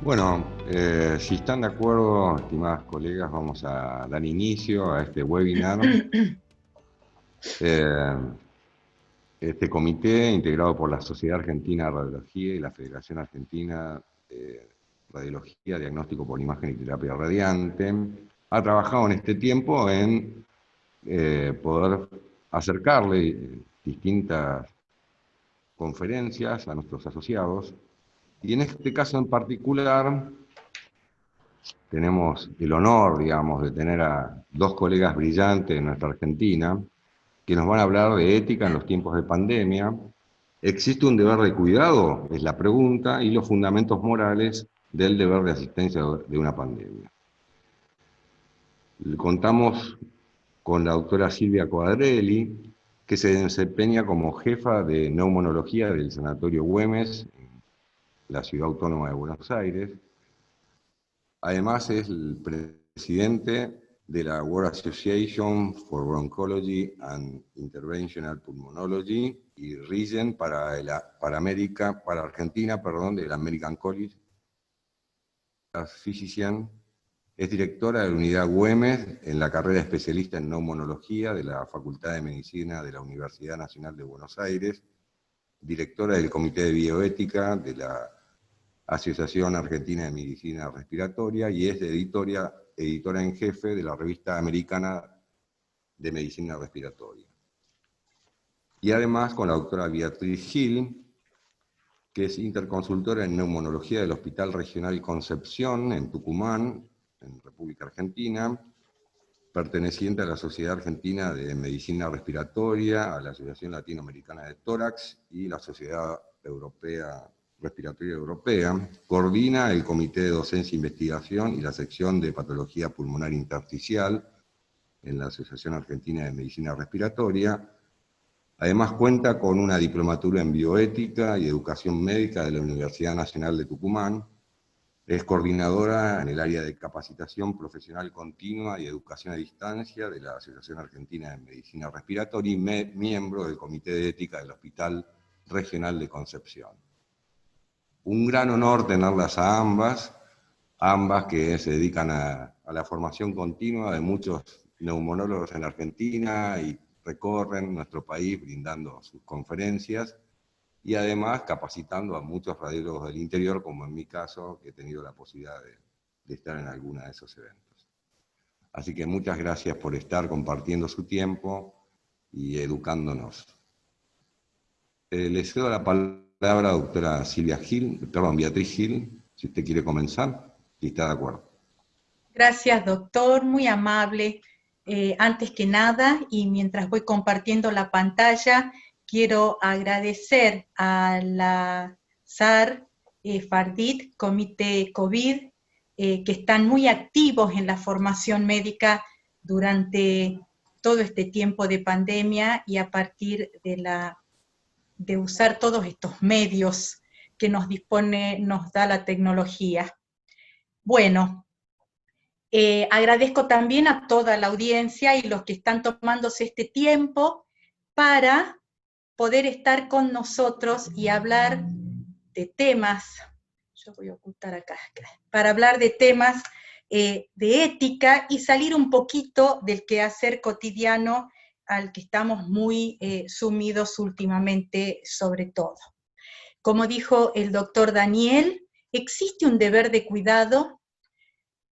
Bueno, si están de acuerdo, estimadas colegas, vamos a dar inicio a este webinar. Eh, este comité, integrado por la Sociedad Argentina de Radiología y la Federación Argentina de Radiología, Diagnóstico por Imagen y Terapia Radiante, ha trabajado en este tiempo en poder acercarle distintas conferencias a nuestros asociados, y en este caso en particular tenemos el honor, digamos, de tener a dos colegas brillantes de nuestra Argentina que nos van a hablar de ética en los tiempos de pandemia. ¿Existe un deber de cuidado? Es la pregunta, y los fundamentos morales del deber de asistencia de una pandemia. Contamos con la doctora Silvia Quadrelli, que se desempeña como jefa de neumonología del Sanatorio Güemes, en la Ciudad Autónoma de Buenos Aires. Además es el presidente de la World Association for Bronchology and Interventional Pulmonology y Regent para Argentina, del American College of Physicians. Es directora de la unidad Güemes en la carrera especialista en neumonología de la Facultad de Medicina de la Universidad Nacional de Buenos Aires, directora del Comité de Bioética de la Asociación Argentina de Medicina Respiratoria, y es editora en jefe de la Revista Americana de Medicina Respiratoria. Y además con la doctora Beatriz Gil, que es interconsultora en neumonología del Hospital Regional Concepción, en Tucumán, en República Argentina, perteneciente a la Sociedad Argentina de Medicina Respiratoria, a la Asociación Latinoamericana de Tórax y la Sociedad Respiratoria Europea. Coordina el Comité de Docencia e Investigación y la sección de Patología Pulmonar Intersticial en la Asociación Argentina de Medicina Respiratoria. Además cuenta con una diplomatura en Bioética y Educación Médica de la Universidad Nacional de Tucumán. Es coordinadora en el área de capacitación profesional continua y educación a distancia de la Asociación Argentina de Medicina Respiratoria y miembro del Comité de Ética del Hospital Regional de Concepción. Un gran honor tenerlas a ambas que se dedican a la formación continua de muchos neumonólogos en Argentina y recorren nuestro país brindando sus conferencias y además capacitando a muchos radiólogos del interior, como en mi caso, que he tenido la posibilidad de estar en alguno de esos eventos. Así que muchas gracias por estar compartiendo su tiempo y educándonos. Le cedo la palabra a la doctora Beatriz Gil, si usted quiere comenzar, si está de acuerdo. Gracias, doctor, muy amable. Antes que nada, y mientras voy compartiendo la pantalla, quiero agradecer a la SAR, FARDIT, Comité COVID, que están muy activos en la formación médica durante todo este tiempo de pandemia y a partir de usar todos estos medios que nos da la tecnología. Bueno, agradezco también a toda la audiencia y los que están tomándose este tiempo para poder estar con nosotros y hablar de temas, yo voy a ocultar acá, para hablar de temas de ética y salir un poquito del quehacer cotidiano al que estamos muy sumidos últimamente sobre todo. Como dijo el doctor Daniel, existe un deber de cuidado.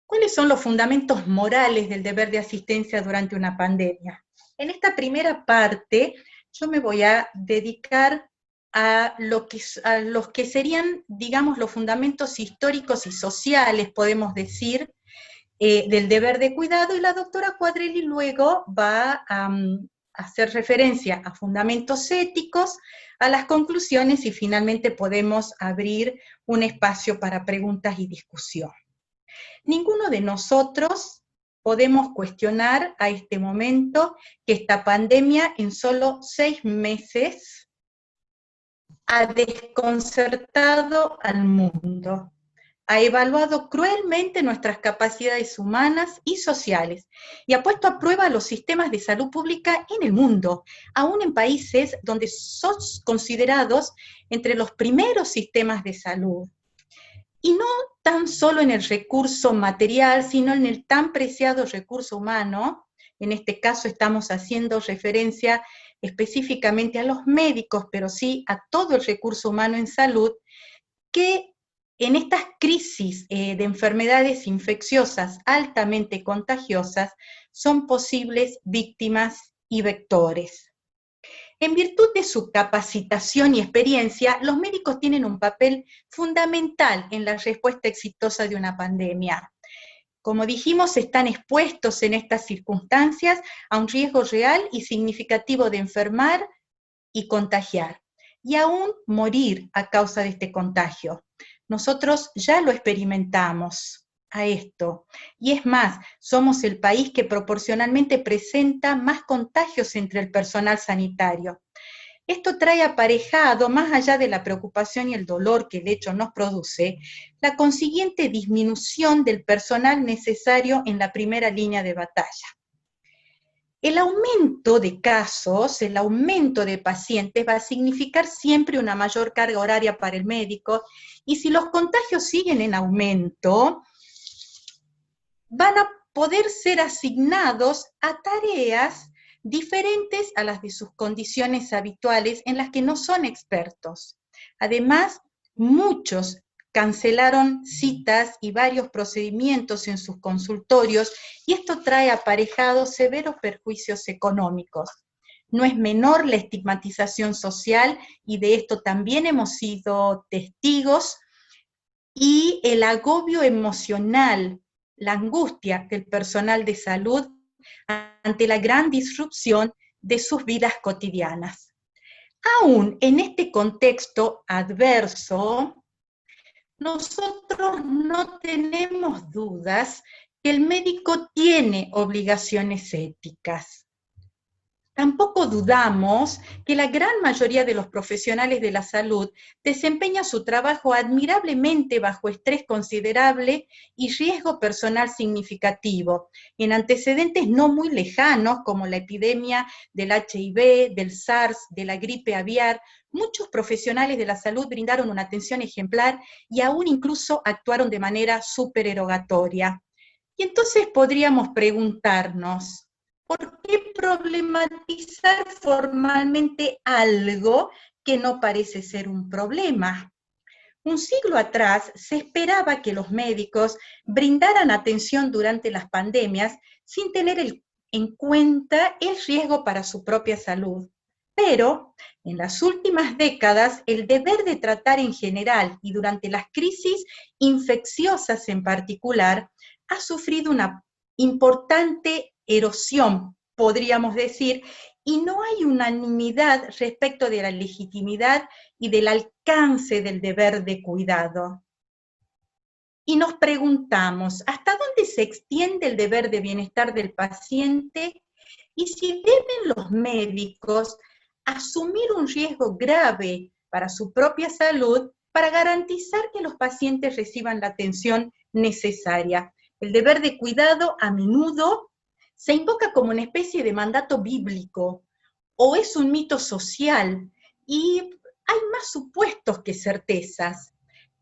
¿Cuáles son los fundamentos morales del deber de asistencia durante una pandemia? En esta primera parte, yo me voy a dedicar a los que serían, digamos, los fundamentos históricos y sociales, podemos decir, del deber de cuidado, y la doctora Quadrelli luego va a hacer referencia a fundamentos éticos, a las conclusiones, y finalmente podemos abrir un espacio para preguntas y discusión. Ninguno de nosotros podemos cuestionar a este momento que esta pandemia en solo 6 meses ha desconcertado al mundo, ha evaluado cruelmente nuestras capacidades humanas y sociales y ha puesto a prueba los sistemas de salud pública en el mundo, aún en países donde son considerados entre los primeros sistemas de salud. y no tan solo en el recurso material, sino en el tan preciado recurso humano. En este caso estamos haciendo referencia específicamente a los médicos, pero sí a todo el recurso humano en salud, que en estas crisis de enfermedades infecciosas altamente contagiosas son posibles víctimas y vectores. En virtud de su capacitación y experiencia, los médicos tienen un papel fundamental en la respuesta exitosa de una pandemia. Como dijimos, están expuestos en estas circunstancias a un riesgo real y significativo de enfermar y contagiar, y aún morir a causa de este contagio. Nosotros ya lo experimentamos a esto, y es más, somos el país que proporcionalmente presenta más contagios entre el personal sanitario. Esto trae aparejado, más allá de la preocupación y el dolor que el hecho nos produce, la consiguiente disminución del personal necesario en la primera línea de batalla. El aumento de casos, el aumento de pacientes va a significar siempre una mayor carga horaria para el médico, y si los contagios siguen en aumento, van a poder ser asignados a tareas diferentes a las de sus condiciones habituales en las que no son expertos. Además, muchos cancelaron citas y varios procedimientos en sus consultorios, y esto trae aparejados severos perjuicios económicos. No es menor la estigmatización social, y de esto también hemos sido testigos, y el agobio emocional, la angustia del personal de salud ante la gran disrupción de sus vidas cotidianas. Aún en este contexto adverso, nosotros no tenemos dudas que el médico tiene obligaciones éticas. Tampoco dudamos que la gran mayoría de los profesionales de la salud desempeña su trabajo admirablemente bajo estrés considerable y riesgo personal significativo, en antecedentes no muy lejanos como la epidemia del HIV, del SARS, de la gripe aviar. Muchos profesionales de la salud brindaron una atención ejemplar y aún incluso actuaron de manera supererogatoria. Y entonces podríamos preguntarnos, ¿por qué problematizar formalmente algo que no parece ser un problema? Un siglo atrás se esperaba que los médicos brindaran atención durante las pandemias sin tener en cuenta el riesgo para su propia salud. Pero en las últimas décadas, el deber de tratar en general y durante las crisis infecciosas en particular ha sufrido una importante erosión, podríamos decir, y no hay unanimidad respecto de la legitimidad y del alcance del deber de cuidado. Y nos preguntamos, ¿hasta dónde se extiende el deber de bienestar del paciente? Y si deben los médicos asumir un riesgo grave para su propia salud para garantizar que los pacientes reciban la atención necesaria. El deber de cuidado a menudo se invoca como una especie de mandato bíblico, o es un mito social, y hay más supuestos que certezas.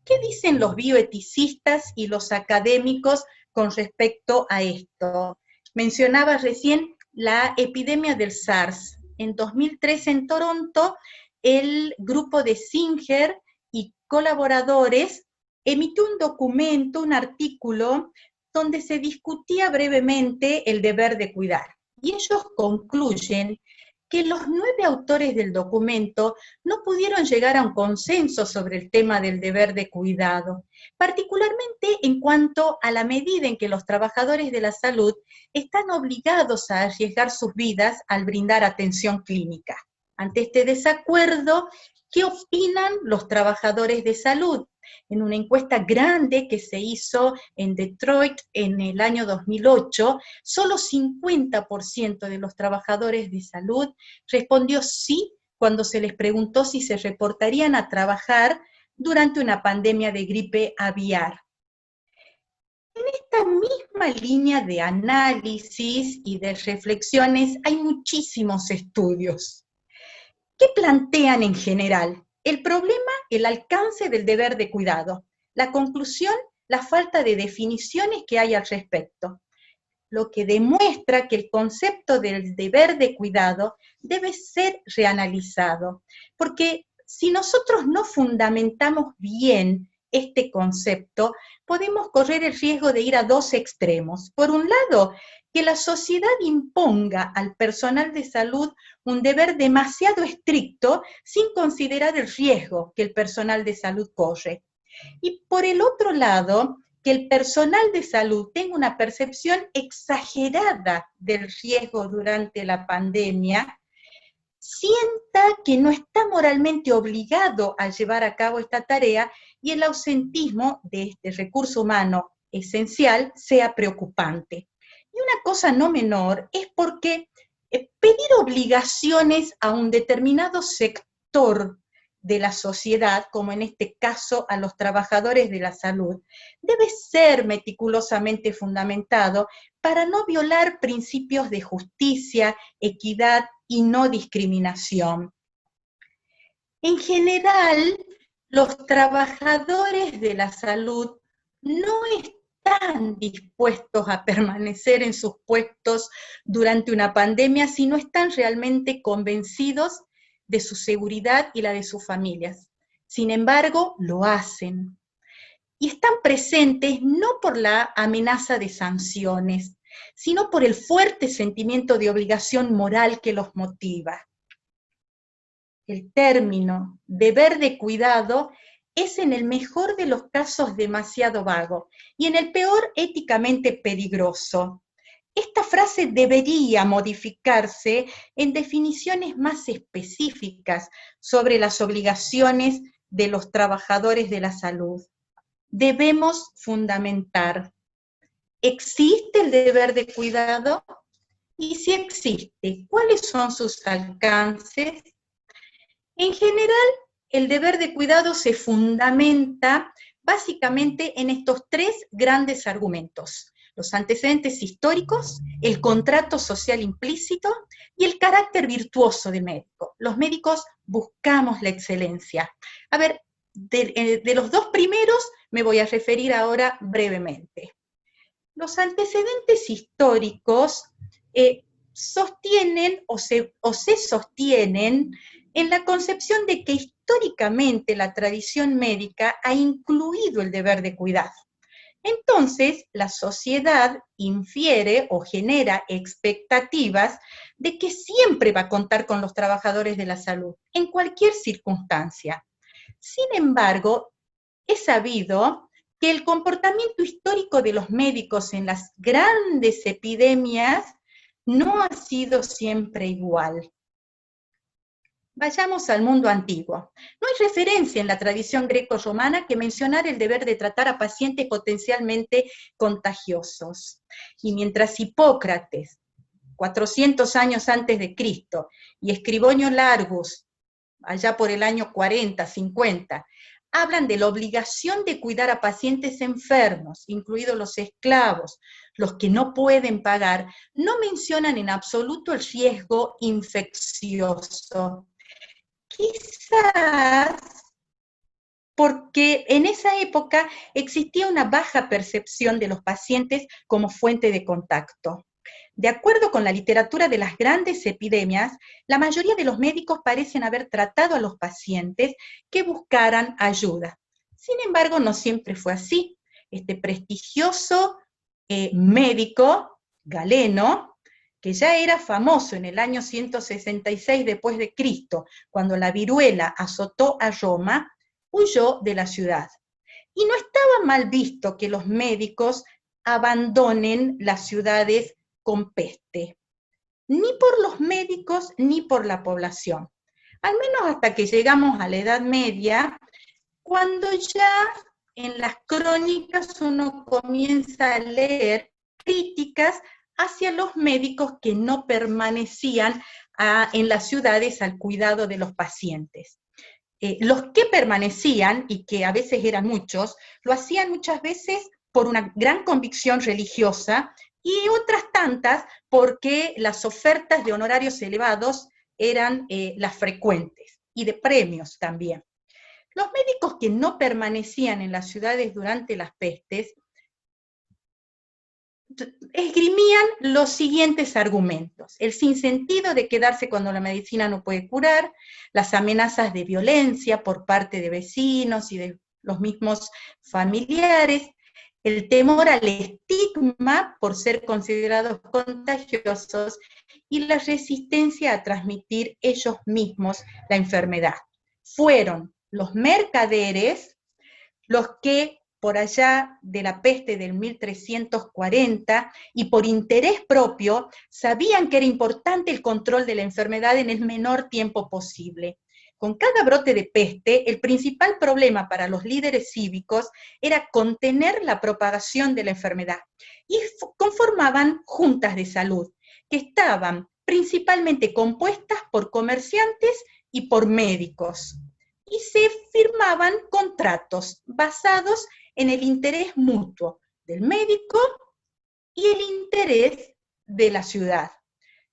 ¿Qué dicen los bioeticistas y los académicos con respecto a esto? Mencionaba recién la epidemia del SARS. En 2003 en Toronto, el grupo de Singer y colaboradores emitió un documento, un artículo, donde se discutía brevemente el deber de cuidar. Y ellos concluyen que los 9 autores del documento no pudieron llegar a un consenso sobre el tema del deber de cuidado, particularmente en cuanto a la medida en que los trabajadores de la salud están obligados a arriesgar sus vidas al brindar atención clínica. Ante este desacuerdo, ¿qué opinan los trabajadores de salud? En una encuesta grande que se hizo en Detroit en el año 2008, solo 50% de los trabajadores de salud respondió sí cuando se les preguntó si se reportarían a trabajar durante una pandemia de gripe aviar. En esta misma línea de análisis y de reflexiones hay muchísimos estudios. ¿Qué plantean en general? El problema, el alcance del deber de cuidado. La conclusión, la falta de definiciones que hay al respecto, lo que demuestra que el concepto del deber de cuidado debe ser reanalizado, porque si nosotros no fundamentamos bien este concepto, podemos correr el riesgo de ir a dos extremos. Por un lado, que la sociedad imponga al personal de salud un deber demasiado estricto sin considerar el riesgo que el personal de salud corre. Y por el otro lado, que el personal de salud tenga una percepción exagerada del riesgo durante la pandemia, sienta que no está moralmente obligado a llevar a cabo esta tarea y el ausentismo de este recurso humano esencial sea preocupante. Y una cosa no menor es porque pedir obligaciones a un determinado sector de la sociedad, como en este caso a los trabajadores de la salud, debe ser meticulosamente fundamentado para no violar principios de justicia, equidad y no discriminación. En general, los trabajadores de la salud no están dispuestos a permanecer en sus puestos durante una pandemia si no están realmente convencidos de su seguridad y la de sus familias. Sin embargo, lo hacen. Y están presentes no por la amenaza de sanciones, sino por el fuerte sentimiento de obligación moral que los motiva. El término deber de cuidado es en el mejor de los casos demasiado vago y en el peor éticamente peligroso. Esta frase debería modificarse en definiciones más específicas sobre las obligaciones de los trabajadores de la salud. Debemos fundamentar, ¿existe el deber de cuidado? Y si existe, ¿cuáles son sus alcances? En general, el deber de cuidado se fundamenta básicamente en estos tres grandes argumentos: los antecedentes históricos, el contrato social implícito y el carácter virtuoso del médico. Los médicos buscamos la excelencia. A ver, de los dos primeros me voy a referir ahora brevemente. Los antecedentes históricos sostienen o se sostienen en la concepción de que históricamente la tradición médica ha incluido el deber de cuidado. Entonces, la sociedad infiere o genera expectativas de que siempre va a contar con los trabajadores de la salud, en cualquier circunstancia. Sin embargo, es sabido que el comportamiento histórico de los médicos en las grandes epidemias no ha sido siempre igual. Vayamos al mundo antiguo. No hay referencia en la tradición greco-romana que mencionara el deber de tratar a pacientes potencialmente contagiosos. Y mientras Hipócrates, 400 años antes de Cristo, y Escribonio Largus, allá por el año 40, 50, hablan de la obligación de cuidar a pacientes enfermos, incluidos los esclavos, los que no pueden pagar, no mencionan en absoluto el riesgo infeccioso. Quizás porque en esa época existía una baja percepción de los pacientes como fuente de contacto. De acuerdo con la literatura de las grandes epidemias, la mayoría de los médicos parecen haber tratado a los pacientes que buscaran ayuda. Sin embargo, no siempre fue así. Este prestigioso médico, Galeno, que ya era famoso en el año 166 después de Cristo, cuando la viruela azotó a Roma, huyó de la ciudad. Y no estaba mal visto que los médicos abandonen las ciudades con peste, ni por los médicos ni por la población. Al menos hasta que llegamos a la Edad Media, cuando ya en las crónicas uno comienza a leer críticas hacia los médicos que no permanecían en las ciudades al cuidado de los pacientes. Los que permanecían, y que a veces eran muchos, lo hacían muchas veces por una gran convicción religiosa y otras tantas porque las ofertas de honorarios elevados eran las frecuentes, y de premios también. Los médicos que no permanecían en las ciudades durante las pestes esgrimían los siguientes argumentos: el sinsentido de quedarse cuando la medicina no puede curar, las amenazas de violencia por parte de vecinos y de los mismos familiares, el temor al estigma por ser considerados contagiosos y la resistencia a transmitir ellos mismos la enfermedad. Fueron los mercaderes los que por allá de la peste del 1340, y por interés propio, sabían que era importante el control de la enfermedad en el menor tiempo posible. Con cada brote de peste, el principal problema para los líderes cívicos era contener la propagación de la enfermedad, y conformaban juntas de salud, que estaban principalmente compuestas por comerciantes y por médicos, y se firmaban contratos basados en el interés mutuo del médico y el interés de la ciudad.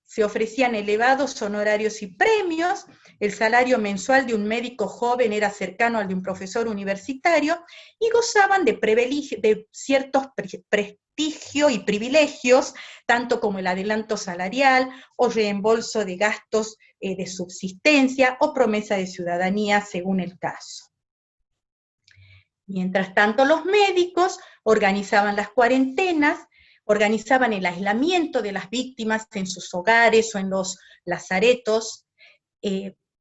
Se ofrecían elevados honorarios y premios, el salario mensual de un médico joven era cercano al de un profesor universitario, y gozaban de ciertos prestigio y privilegios, tanto como el adelanto salarial, o reembolso de gastos de subsistencia, o promesa de ciudadanía, según el caso. Mientras tanto, los médicos organizaban las cuarentenas, organizaban el aislamiento de las víctimas en sus hogares o en los lazaretos,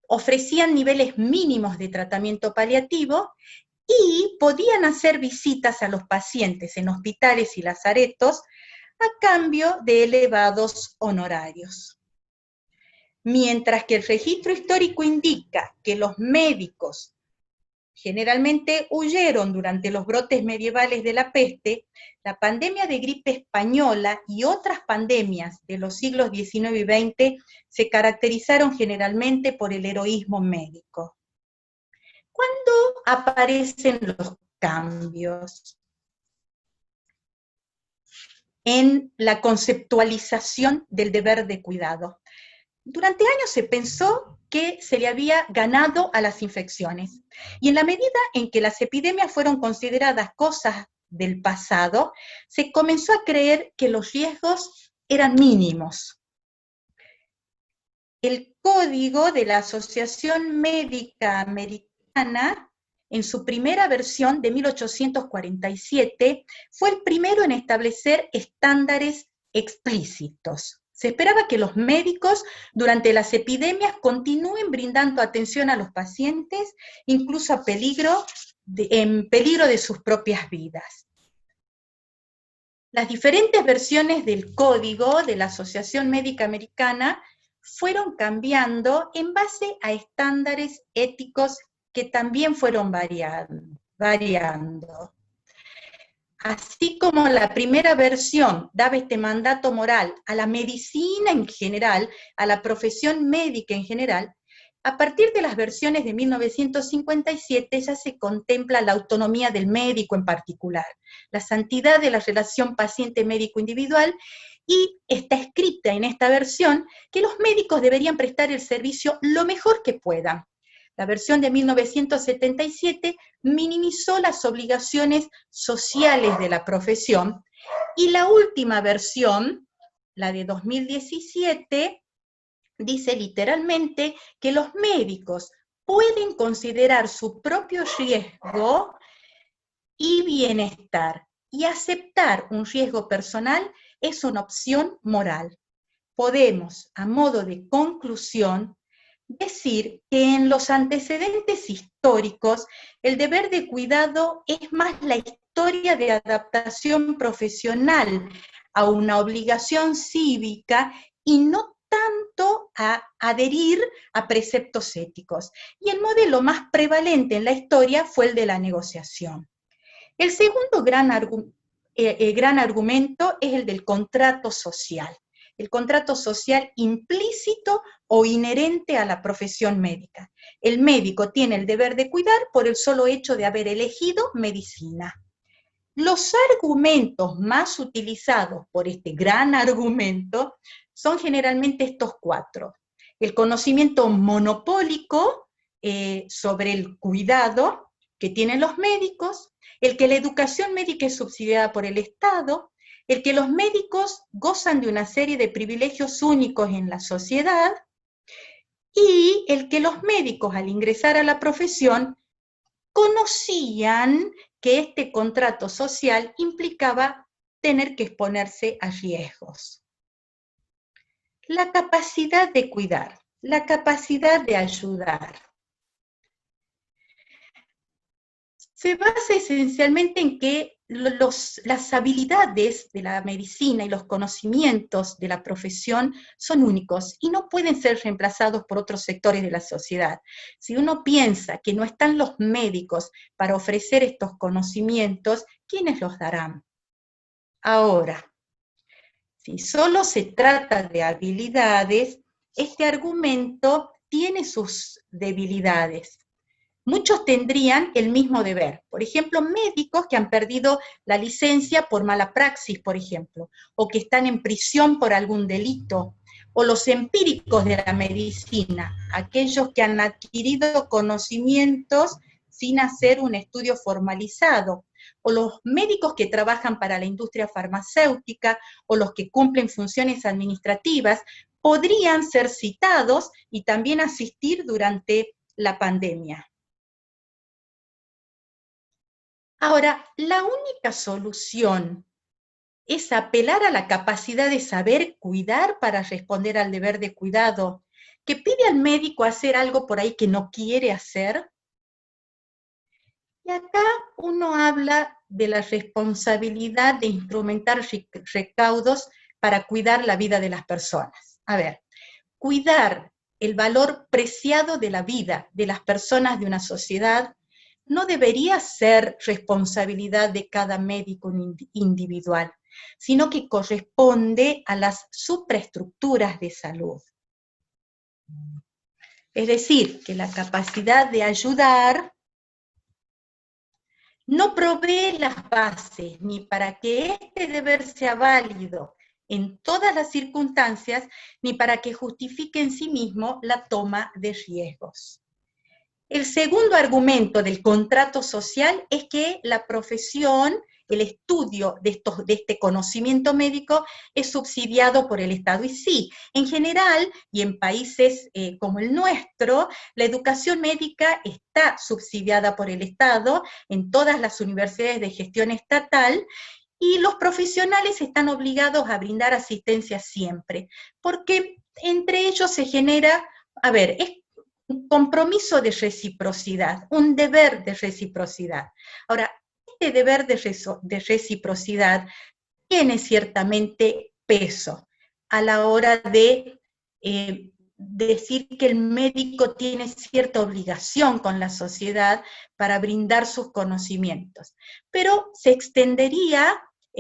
ofrecían niveles mínimos de tratamiento paliativo y podían hacer visitas a los pacientes en hospitales y lazaretos a cambio de elevados honorarios. Mientras que el registro histórico indica que los médicos generalmente huyeron durante los brotes medievales de la peste, la pandemia de gripe española y otras pandemias de los siglos XIX y XX se caracterizaron generalmente por el heroísmo médico. ¿Cuándo aparecen los cambios? En la conceptualización del deber de cuidado. Durante años se pensó que se le había ganado a las infecciones, y en la medida en que las epidemias fueron consideradas cosas del pasado, se comenzó a creer que los riesgos eran mínimos. El Código de la Asociación Médica Americana, en su primera versión de 1847, fue el primero en establecer estándares explícitos. Se esperaba que los médicos durante las epidemias continúen brindando atención a los pacientes, incluso en peligro de sus propias vidas. Las diferentes versiones del Código de la Asociación Médica Americana fueron cambiando en base a estándares éticos que también fueron variando. Así como la primera versión daba este mandato moral a la medicina en general, a la profesión médica en general, a partir de las versiones de 1957 ya se contempla la autonomía del médico en particular, la santidad de la relación paciente-médico individual, y está escrita en esta versión que los médicos deberían prestar el servicio lo mejor que puedan. La versión de 1977 minimizó las obligaciones sociales de la profesión, y la última versión, la de 2017, dice literalmente que los médicos pueden considerar su propio riesgo y bienestar, y aceptar un riesgo personal es una opción moral. Podemos, a modo de conclusión, decir que en los antecedentes históricos el deber de cuidado es más la historia de adaptación profesional a una obligación cívica, y no tanto a adherir a preceptos éticos. Y el modelo más prevalente en la historia fue el de la negociación. El segundo gran argumento es el del contrato social. El contrato social implícito o inherente a la profesión médica. El médico tiene el deber de cuidar por el solo hecho de haber elegido medicina. Los argumentos más utilizados por este gran argumento son generalmente estos cuatro: el conocimiento monopólico sobre el cuidado que tienen los médicos, el que la educación médica es subsidiada por el Estado, el que los médicos gozan de una serie de privilegios únicos en la sociedad, y el que los médicos al ingresar a la profesión conocían que este contrato social implicaba tener que exponerse a riesgos. La capacidad de cuidar, la capacidad de ayudar, se basa esencialmente en que las habilidades de la medicina y los conocimientos de la profesión son únicos y no pueden ser reemplazados por otros sectores de la sociedad. Si uno piensa que no están los médicos para ofrecer estos conocimientos, ¿quiénes los darán? Ahora, si solo se trata de habilidades, este argumento tiene sus debilidades. Muchos tendrían el mismo deber. Por ejemplo, médicos que han perdido la licencia por mala praxis, por ejemplo, o que están en prisión por algún delito, o los empíricos de la medicina, aquellos que han adquirido conocimientos sin hacer un estudio formalizado, o los médicos que trabajan para la industria farmacéutica, o los que cumplen funciones administrativas, podrían ser citados y también asistir durante la pandemia. Ahora, la única solución es apelar a la capacidad de saber cuidar para responder al deber de cuidado, que pide al médico hacer algo por ahí que no quiere hacer. Y acá uno habla de la responsabilidad de instrumentar recaudos para cuidar la vida de las personas. A ver, cuidar el valor preciado de la vida de las personas de una sociedad no debería ser responsabilidad de cada médico individual, sino que corresponde a las supraestructuras de salud. Es decir, que la capacidad de ayudar no provee las bases ni para que este deber sea válido en todas las circunstancias, ni para que justifique en sí mismo la toma de riesgos. El segundo argumento del contrato social es que la profesión, el estudio de este conocimiento médico es subsidiado por el Estado. Y sí, en general, y en países como el nuestro, la educación médica está subsidiada por el Estado en todas las universidades de gestión estatal, y los profesionales están obligados a brindar asistencia siempre, porque entre ellos se genera, es un compromiso de reciprocidad, un deber de reciprocidad. Ahora, este deber de reciprocidad tiene ciertamente peso a la hora de decir que el médico tiene cierta obligación con la sociedad para brindar sus conocimientos, pero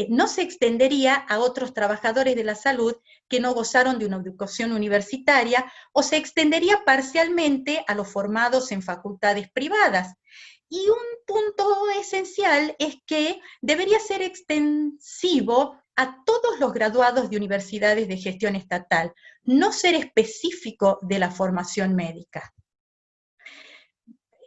no se extendería a otros trabajadores de la salud que no gozaron de una educación universitaria, o se extendería parcialmente a los formados en facultades privadas. Y un punto esencial es que debería ser extensivo a todos los graduados de universidades de gestión estatal, no ser específico de la formación médica.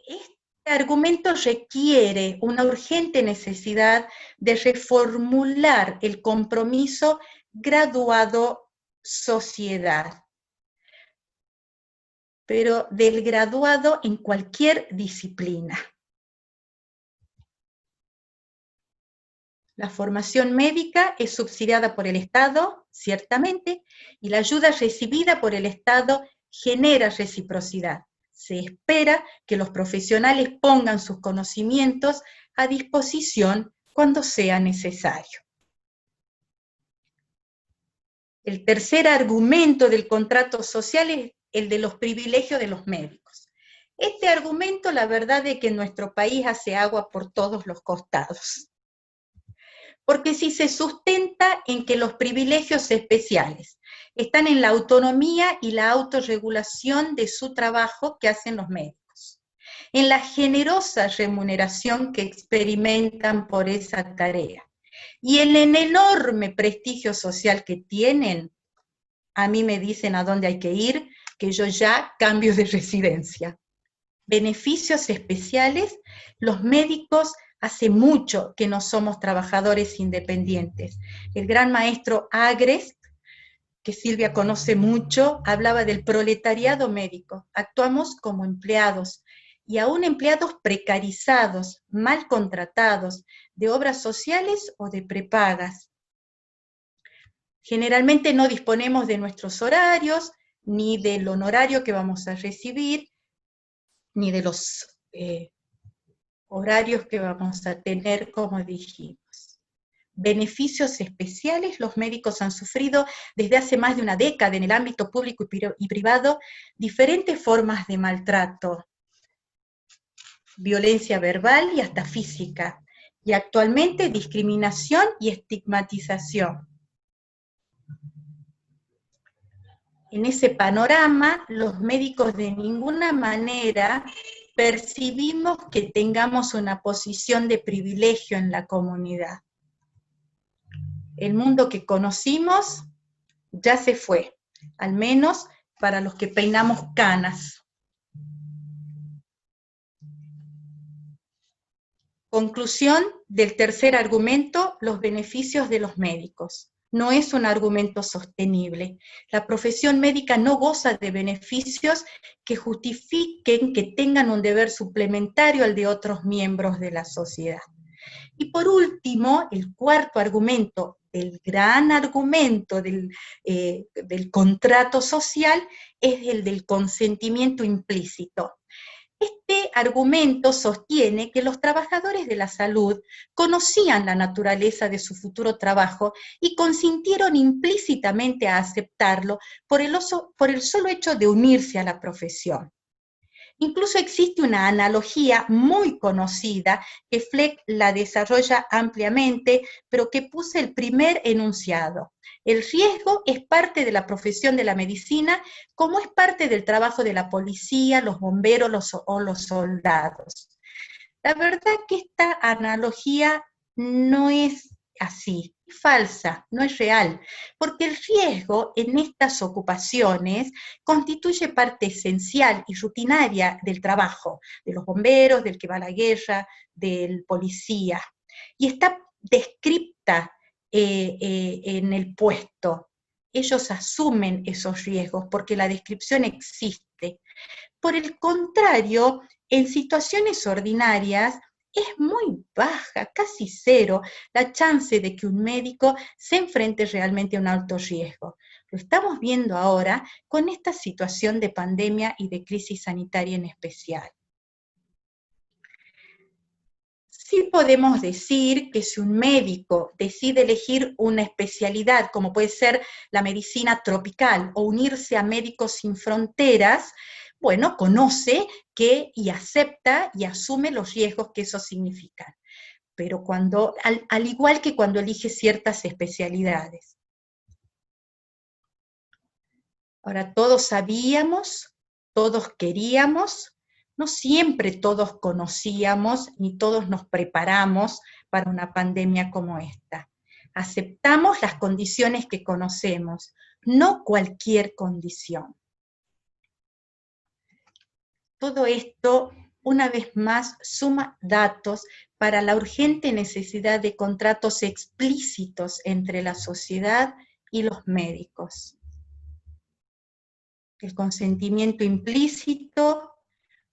Este argumento requiere una urgente necesidad de reformular el compromiso graduado-sociedad, pero del graduado en cualquier disciplina. La formación médica es subsidiada por el Estado, ciertamente, y la ayuda recibida por el Estado genera reciprocidad. Se espera que los profesionales pongan sus conocimientos a disposición cuando sea necesario. El tercer argumento del contrato social es el de los privilegios de los médicos. Este argumento, la verdad es que en nuestro país hace agua por todos los costados. Porque si se sustenta en que los privilegios especiales están en la autonomía y la autorregulación de su trabajo que hacen los médicos, en la generosa remuneración que experimentan por esa tarea, y en el enorme prestigio social que tienen, a mí me dicen a dónde hay que ir, que yo ya cambio de residencia. beneficios especiales, los médicos hace mucho que no somos trabajadores independientes. El gran maestro Agrest, que Silvia conoce mucho, hablaba del proletariado médico. Actuamos como empleados, y aún empleados precarizados, mal contratados, de obras sociales o de prepagas. Generalmente no disponemos de nuestros horarios, ni del honorario que vamos a recibir, ni de los horarios que vamos a tener, como dijimos. Beneficios especiales los médicos han sufrido desde hace más de una década en el ámbito público y privado diferentes formas de maltrato, violencia verbal y hasta física, y actualmente discriminación y estigmatización. En ese panorama, los médicos de ninguna manera percibimos que tengamos una posición de privilegio en la comunidad. El mundo que conocimos ya se fue, al menos para los que peinamos canas. Conclusión del tercer argumento, los beneficios de los médicos. No es un argumento sostenible. La profesión médica no goza de beneficios que justifiquen que tengan un deber suplementario al de otros miembros de la sociedad. Y por último, el cuarto argumento, el gran argumento del contrato social, es el del consentimiento implícito. Este argumento sostiene que los trabajadores de la salud conocían la naturaleza de su futuro trabajo y consintieron implícitamente a aceptarlo por el solo hecho de unirse a la profesión. Incluso existe una analogía muy conocida que Fleck la desarrolla ampliamente, pero que puse el primer enunciado. El riesgo es parte de la profesión de la medicina, como es parte del trabajo de la policía, los bomberos o los soldados. La verdad que esta analogía no es así, es falsa, no es real, porque el riesgo en estas ocupaciones constituye parte esencial y rutinaria del trabajo, de los bomberos, del que va a la guerra, del policía, y está descripta en el puesto. Ellos asumen esos riesgos porque la descripción existe. Por el contrario, en situaciones ordinarias es muy baja, casi cero, la chance de que un médico se enfrente realmente a un alto riesgo. Lo estamos viendo ahora con esta situación de pandemia y de crisis sanitaria en especial. Sí podemos decir que si un médico decide elegir una especialidad, como puede ser la medicina tropical, o unirse a Médicos Sin Fronteras, bueno, conoce que y acepta y asume los riesgos que eso significa. Pero al igual que cuando elige ciertas especialidades. Ahora, todos sabíamos, todos queríamos, no siempre todos conocíamos ni todos nos preparamos para una pandemia como esta. Aceptamos las condiciones que conocemos, no cualquier condición. Todo esto, una vez más, suma datos para la urgente necesidad de contratos explícitos entre la sociedad y los médicos. El consentimiento implícito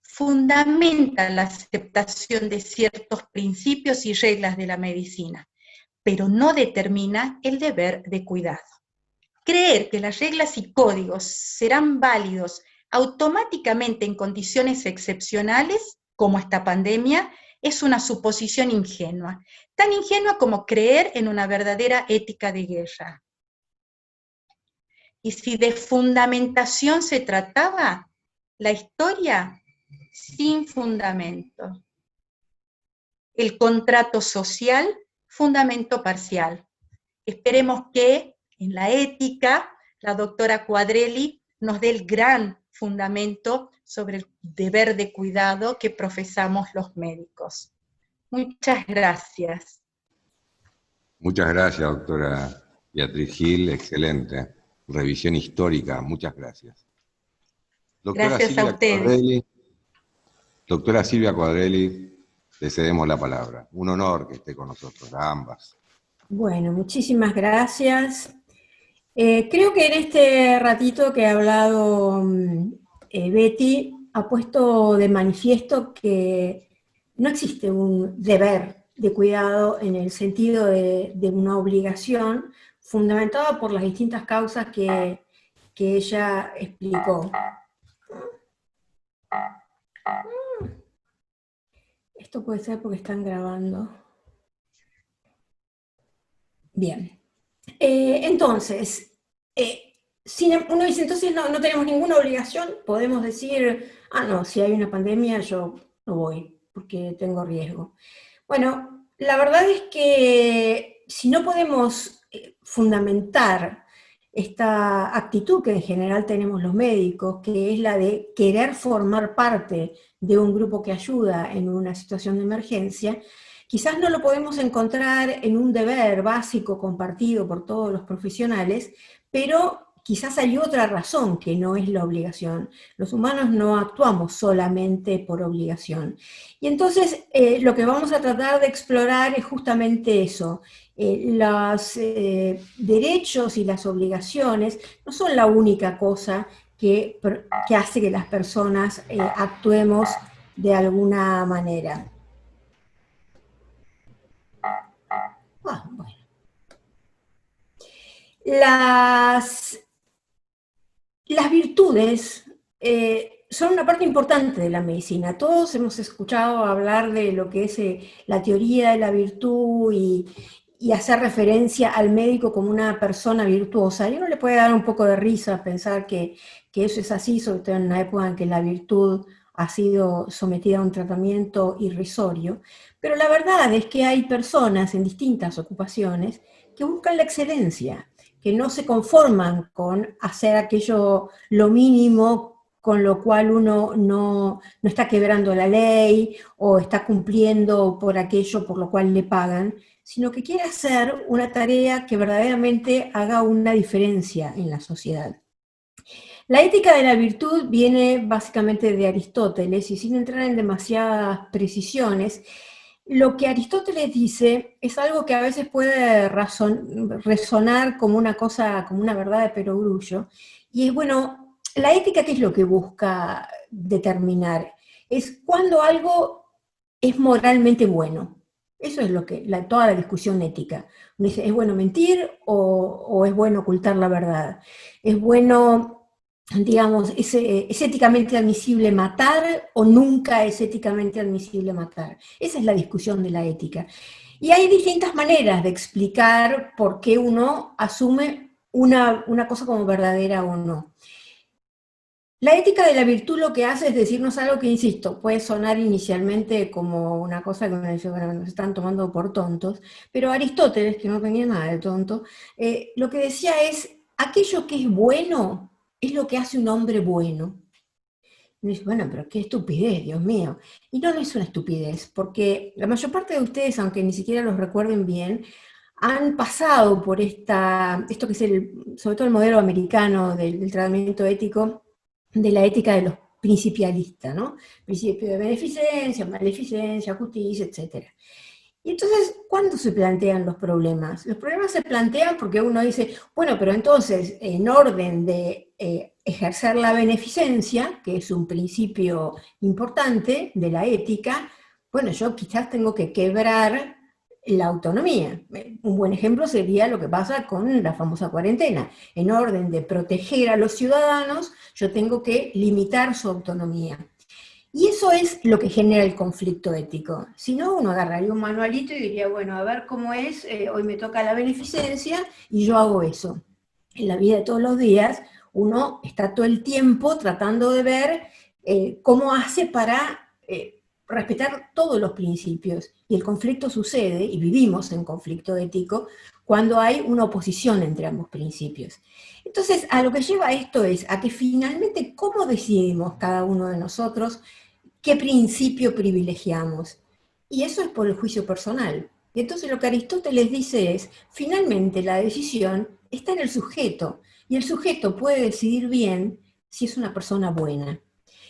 fundamenta la aceptación de ciertos principios y reglas de la medicina, pero no determina el deber de cuidado. Creer que las reglas y códigos serán válidos automáticamente en condiciones excepcionales, como esta pandemia, es una suposición ingenua, tan ingenua como creer en una verdadera ética de guerra. Y si de fundamentación se trataba, la historia sin fundamento. El contrato social, fundamento parcial. Esperemos que en la ética la doctora Quadrelli nos dé el gran fundamento sobre el deber de cuidado que profesamos los médicos. Muchas gracias. Muchas gracias, doctora Beatriz Gil, excelente. Revisión histórica, muchas gracias. Doctora Gracias Silvia a ustedes. Quadrelli, Doctora Silvia Quadrelli, le cedemos la palabra. Un honor que esté con nosotros, a ambas. Bueno, muchísimas gracias. Creo que en este ratito que ha hablado Betty, ha puesto de manifiesto que no existe un deber de cuidado en el sentido de una obligación fundamentada por las distintas causas que ella explicó. Esto puede ser porque están grabando. Bien. Entonces, uno dice, entonces no tenemos ninguna obligación, podemos decir, no, si hay una pandemia yo no voy, porque tengo riesgo. Bueno, la verdad es que si no podemos fundamentar esta actitud que en general tenemos los médicos, que es la de querer formar parte de un grupo que ayuda en una situación de emergencia, quizás no lo podemos encontrar en un deber básico compartido por todos los profesionales, pero quizás hay otra razón que no es la obligación. Los humanos no actuamos solamente por obligación. Y entonces lo que vamos a tratar de explorar es justamente eso. Los derechos y las obligaciones no son la única cosa que hace que las personas actuemos de alguna manera. Bueno. Las virtudes son una parte importante de la medicina. Todos hemos escuchado hablar de lo que es la teoría de la virtud y hacer referencia al médico como una persona virtuosa. Y uno le puede dar un poco de risa pensar que eso es así, sobre todo en una época en que la virtud ha sido sometida a un tratamiento irrisorio. Pero la verdad es que hay personas en distintas ocupaciones que buscan la excelencia, que no se conforman con hacer aquello lo mínimo con lo cual uno no está quebrando la ley o está cumpliendo por aquello por lo cual le pagan, sino que quiere hacer una tarea que verdaderamente haga una diferencia en la sociedad. La ética de la virtud viene básicamente de Aristóteles, y sin entrar en demasiadas precisiones, lo que Aristóteles dice es algo que a veces puede resonar como una cosa, como una verdad de perogrullo, y es, bueno, la ética, ¿qué es lo que busca determinar? Es cuando algo es moralmente bueno. Eso es lo que, toda la discusión ética. Uno dice, ¿es bueno mentir o es bueno ocultar la verdad? ¿Es bueno, digamos, es éticamente admisible matar o nunca es éticamente admisible matar? Esa es la discusión de la ética. Y hay distintas maneras de explicar por qué uno asume una cosa como verdadera o no. La ética de la virtud lo que hace es decirnos algo que, insisto, puede sonar inicialmente como una cosa que uno dice, bueno, nos están tomando por tontos, pero Aristóteles, que no tenía nada de tonto, lo que decía es, aquello que es bueno es lo que hace un hombre bueno. Y dice, bueno, pero qué estupidez, Dios mío. Y no es una estupidez, porque la mayor parte de ustedes, aunque ni siquiera los recuerden bien, han pasado por esto que es sobre todo el modelo americano del tratamiento ético, de la ética de los principialistas, ¿no? Principio de beneficencia, maleficencia, justicia, etc. Y entonces, ¿cuándo se plantean los problemas? Los problemas se plantean porque uno dice, bueno, pero entonces, en orden de ejercer la beneficencia, que es un principio importante de la ética, bueno, yo quizás tengo que quebrar la autonomía. Un buen ejemplo sería lo que pasa con la famosa cuarentena. En orden de proteger a los ciudadanos, yo tengo que limitar su autonomía. Y eso es lo que genera el conflicto ético. Si no, uno agarraría un manualito y diría, bueno, a ver cómo es, hoy me toca la beneficencia y yo hago eso. En la vida de todos los días, uno está todo el tiempo tratando de ver cómo hace para respetar todos los principios. Y el conflicto sucede, y vivimos en conflicto ético, cuando hay una oposición entre ambos principios. Entonces, a lo que lleva esto es a que finalmente, ¿cómo decidimos cada uno de nosotros qué principio privilegiamos? Y eso es por el juicio personal. Y entonces lo que Aristóteles dice es, finalmente la decisión está en el sujeto, y el sujeto puede decidir bien si es una persona buena.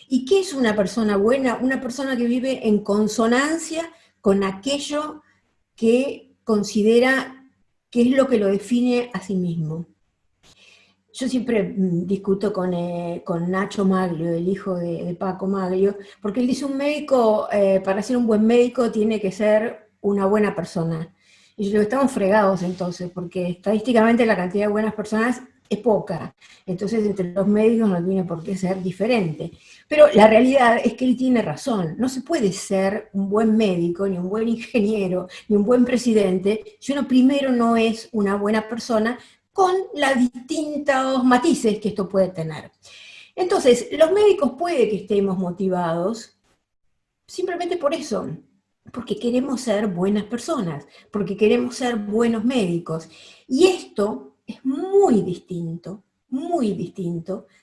¿Y qué es una persona buena? Una persona que vive en consonancia con aquello que considera que es lo que lo define a sí mismo. Yo siempre discuto con Nacho Maglio, el hijo de Paco Maglio, porque él dice un médico, para ser un buen médico tiene que ser una buena persona. Y yo digo, estamos fregados entonces, porque estadísticamente la cantidad de buenas personas es poca. Entonces entre los médicos no tiene por qué ser diferente. Pero la realidad es que él tiene razón. No se puede ser un buen médico, ni un buen ingeniero, ni un buen presidente, si uno primero no es una buena persona, con los distintos matices que esto puede tener. Entonces, los médicos puede que estemos motivados simplemente por eso, porque queremos ser buenas personas, porque queremos ser buenos médicos. Y esto es muy distinto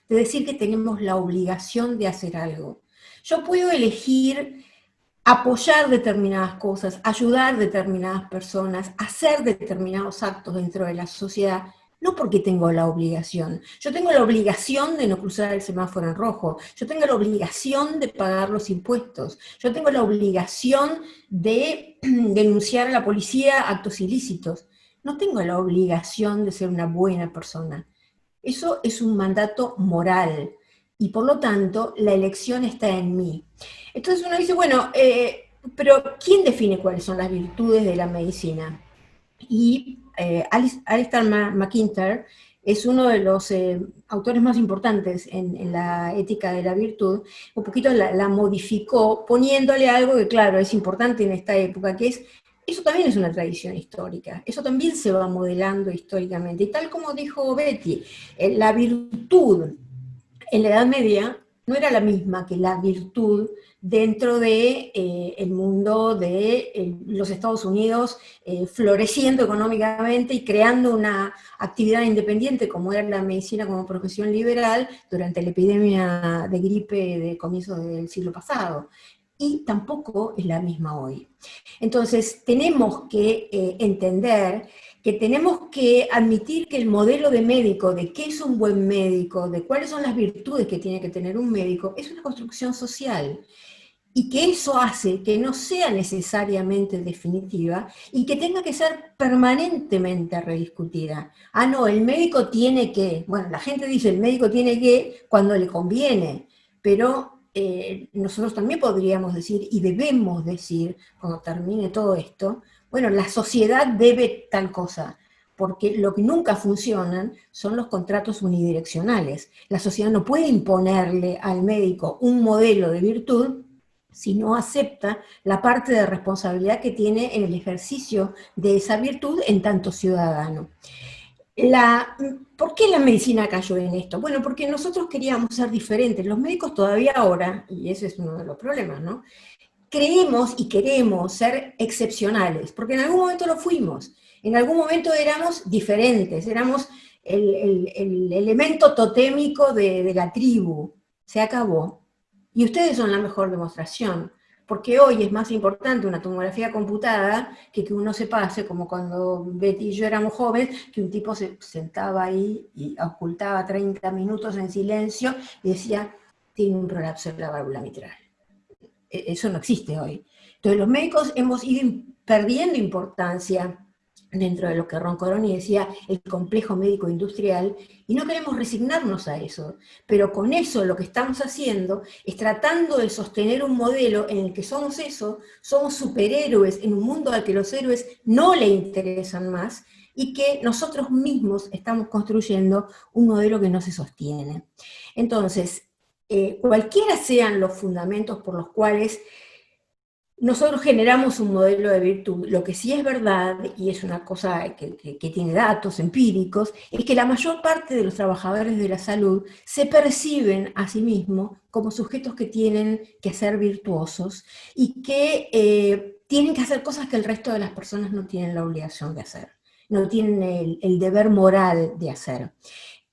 de decir que tenemos la obligación de hacer algo. Yo puedo elegir apoyar determinadas cosas, ayudar determinadas personas, hacer determinados actos dentro de la sociedad, no porque tengo la obligación. Yo tengo la obligación de no cruzar el semáforo en rojo, yo tengo la obligación de pagar los impuestos, yo tengo la obligación de denunciar a la policía actos ilícitos. No tengo la obligación de ser una buena persona. Eso es un mandato moral y por lo tanto la elección está en mí. Entonces uno dice, bueno, pero ¿quién define cuáles son las virtudes de la medicina? Y Alistair McIntyre es uno de los autores más importantes en la ética de la virtud. Un poquito la modificó poniéndole algo que, claro, es importante en esta época, que es, eso también es una tradición histórica, eso también se va modelando históricamente. Y tal como dijo Betty, la virtud en la Edad Media no era la misma que la virtud dentro de el mundo de los Estados Unidos floreciendo económicamente y creando una actividad independiente como era la medicina como profesión liberal durante la epidemia de gripe de comienzos del siglo pasado. Y tampoco es la misma hoy. Entonces tenemos que entender que tenemos que admitir que el modelo de médico, de qué es un buen médico, de cuáles son las virtudes que tiene que tener un médico, es una construcción social. Y que eso hace que no sea necesariamente definitiva y que tenga que ser permanentemente rediscutida. Ah, no, el médico tiene que, bueno, la gente dice el médico tiene que cuando le conviene, pero nosotros también podríamos decir, y debemos decir, cuando termine todo esto, bueno, la sociedad debe tal cosa, porque lo que nunca funcionan son los contratos unidireccionales. La sociedad no puede imponerle al médico un modelo de virtud si no acepta la parte de responsabilidad que tiene en el ejercicio de esa virtud en tanto ciudadano. ¿Por qué la medicina cayó en esto? Bueno, porque nosotros queríamos ser diferentes. Los médicos todavía ahora, y ese es uno de los problemas, ¿no? Creemos y queremos ser excepcionales, porque en algún momento lo fuimos, en algún momento éramos diferentes, éramos el elemento totémico de la tribu, se acabó. Y ustedes son la mejor demostración, porque hoy es más importante una tomografía computada que uno se pase, como cuando Betty y yo éramos jóvenes, que un tipo se sentaba ahí y ocultaba 30 minutos en silencio y decía, tiene un prolapso de la válvula mitral. Eso no existe hoy. Entonces los médicos hemos ido perdiendo importancia dentro de lo que Roncoroni decía, el complejo médico industrial, y no queremos resignarnos a eso. Pero con eso lo que estamos haciendo es tratando de sostener un modelo en el que somos eso, somos superhéroes en un mundo al que los héroes no le interesan más, y que nosotros mismos estamos construyendo un modelo que no se sostiene. Entonces, cualquiera sean los fundamentos por los cuales nosotros generamos un modelo de virtud, lo que sí es verdad, y es una cosa que tiene datos empíricos, es que la mayor parte de los trabajadores de la salud se perciben a sí mismos como sujetos que tienen que ser virtuosos y que tienen que hacer cosas que el resto de las personas no tienen la obligación de hacer, no tienen el deber moral de hacer.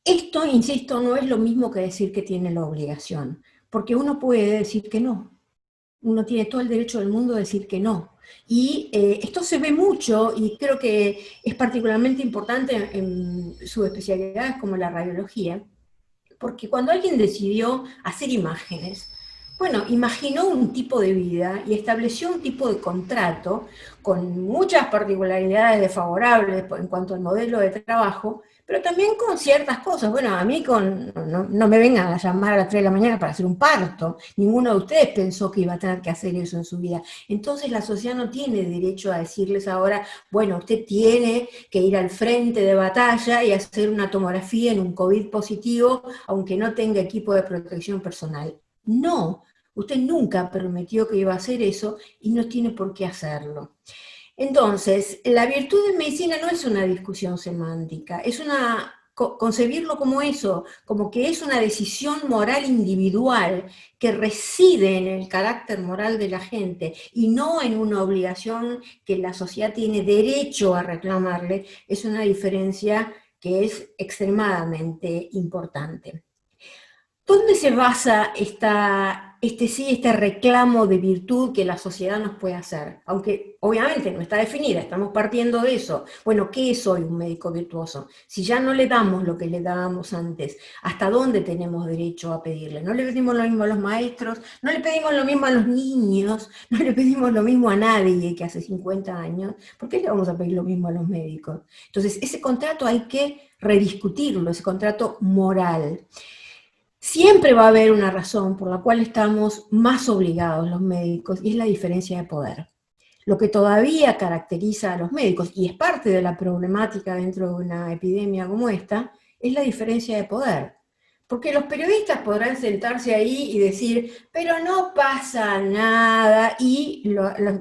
Esto, insisto, no es lo mismo que decir que tiene la obligación, porque uno puede decir que no. Uno tiene todo el derecho del mundo a decir que no. Y esto se ve mucho, y creo que es particularmente importante en subespecialidades como la radiología, porque cuando alguien decidió hacer imágenes, Bueno, imaginó un tipo de vida y estableció un tipo de contrato con muchas particularidades desfavorables en cuanto al modelo de trabajo, pero también con ciertas cosas. Bueno, a mí no me vengan a llamar a las 3 de la mañana para hacer un parto. Ninguno de ustedes pensó que iba a tener que hacer eso en su vida. Entonces la sociedad no tiene derecho a decirles ahora, bueno, usted tiene que ir al frente de batalla y hacer una tomografía en un COVID positivo, aunque no tenga equipo de protección personal. No, usted nunca prometió que iba a hacer eso y no tiene por qué hacerlo. Entonces, la virtud en medicina no es una discusión semántica, es concebirlo como eso, como que es una decisión moral individual que reside en el carácter moral de la gente y no en una obligación que la sociedad tiene derecho a reclamarle, es una diferencia que es extremadamente importante. ¿Dónde se basa este reclamo de virtud que la sociedad nos puede hacer? Aunque obviamente no está definida, estamos partiendo de eso. Bueno, ¿qué es hoy un médico virtuoso? Si ya no le damos lo que le dábamos antes, ¿hasta dónde tenemos derecho a pedirle? No le pedimos lo mismo a los maestros, no le pedimos lo mismo a los niños, no le pedimos lo mismo a nadie que hace 50 años. ¿Por qué le vamos a pedir lo mismo a los médicos? Entonces, ese contrato hay que rediscutirlo, ese contrato moral. Siempre va a haber una razón por la cual estamos más obligados los médicos, y es la diferencia de poder. Lo que todavía caracteriza a los médicos, y es parte de la problemática dentro de una epidemia como esta, es la diferencia de poder. Porque los periodistas podrán sentarse ahí y decir, pero no pasa nada, y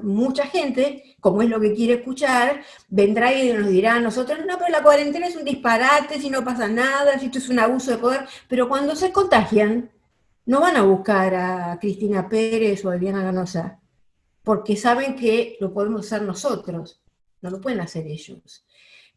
mucha gente, como es lo que quiere escuchar, vendrá y nos dirá a nosotros, no, pero la cuarentena es un disparate, si no pasa nada, si esto es un abuso de poder, pero cuando se contagian, no van a buscar a Cristina Pérez o a Eliana Ganosa, porque saben que lo podemos hacer nosotros, no lo pueden hacer ellos.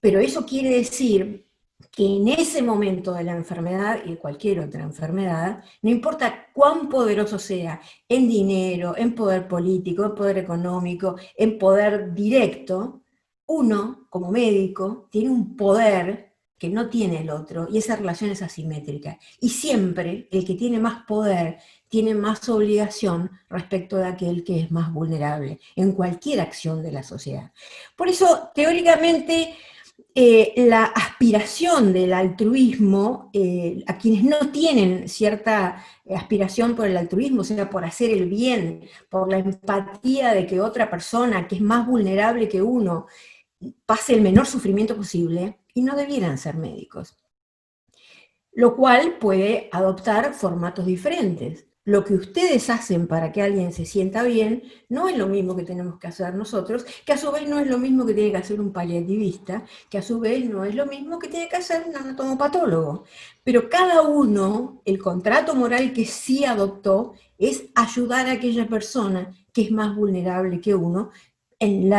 Pero eso quiere decir que en ese momento de la enfermedad y de cualquier otra enfermedad, no importa cuán poderoso sea, en dinero, en poder político, en poder económico, en poder directo, uno, como médico, tiene un poder que no tiene el otro, y esa relación es asimétrica. Y siempre el que tiene más poder tiene más obligación respecto de aquel que es más vulnerable en cualquier acción de la sociedad. Por eso, teóricamente, la aspiración del altruismo, a quienes no tienen cierta aspiración por el altruismo, o sea, por hacer el bien, por la empatía de que otra persona que es más vulnerable que uno pase el menor sufrimiento posible, y no debieran ser médicos. Lo cual puede adoptar formatos diferentes. Lo que ustedes hacen para que alguien se sienta bien no es lo mismo que tenemos que hacer nosotros, que a su vez no es lo mismo que tiene que hacer un paliativista, que a su vez no es lo mismo que tiene que hacer un anatomopatólogo. Pero cada uno, el contrato moral que sí adoptó es ayudar a aquella persona que es más vulnerable que uno en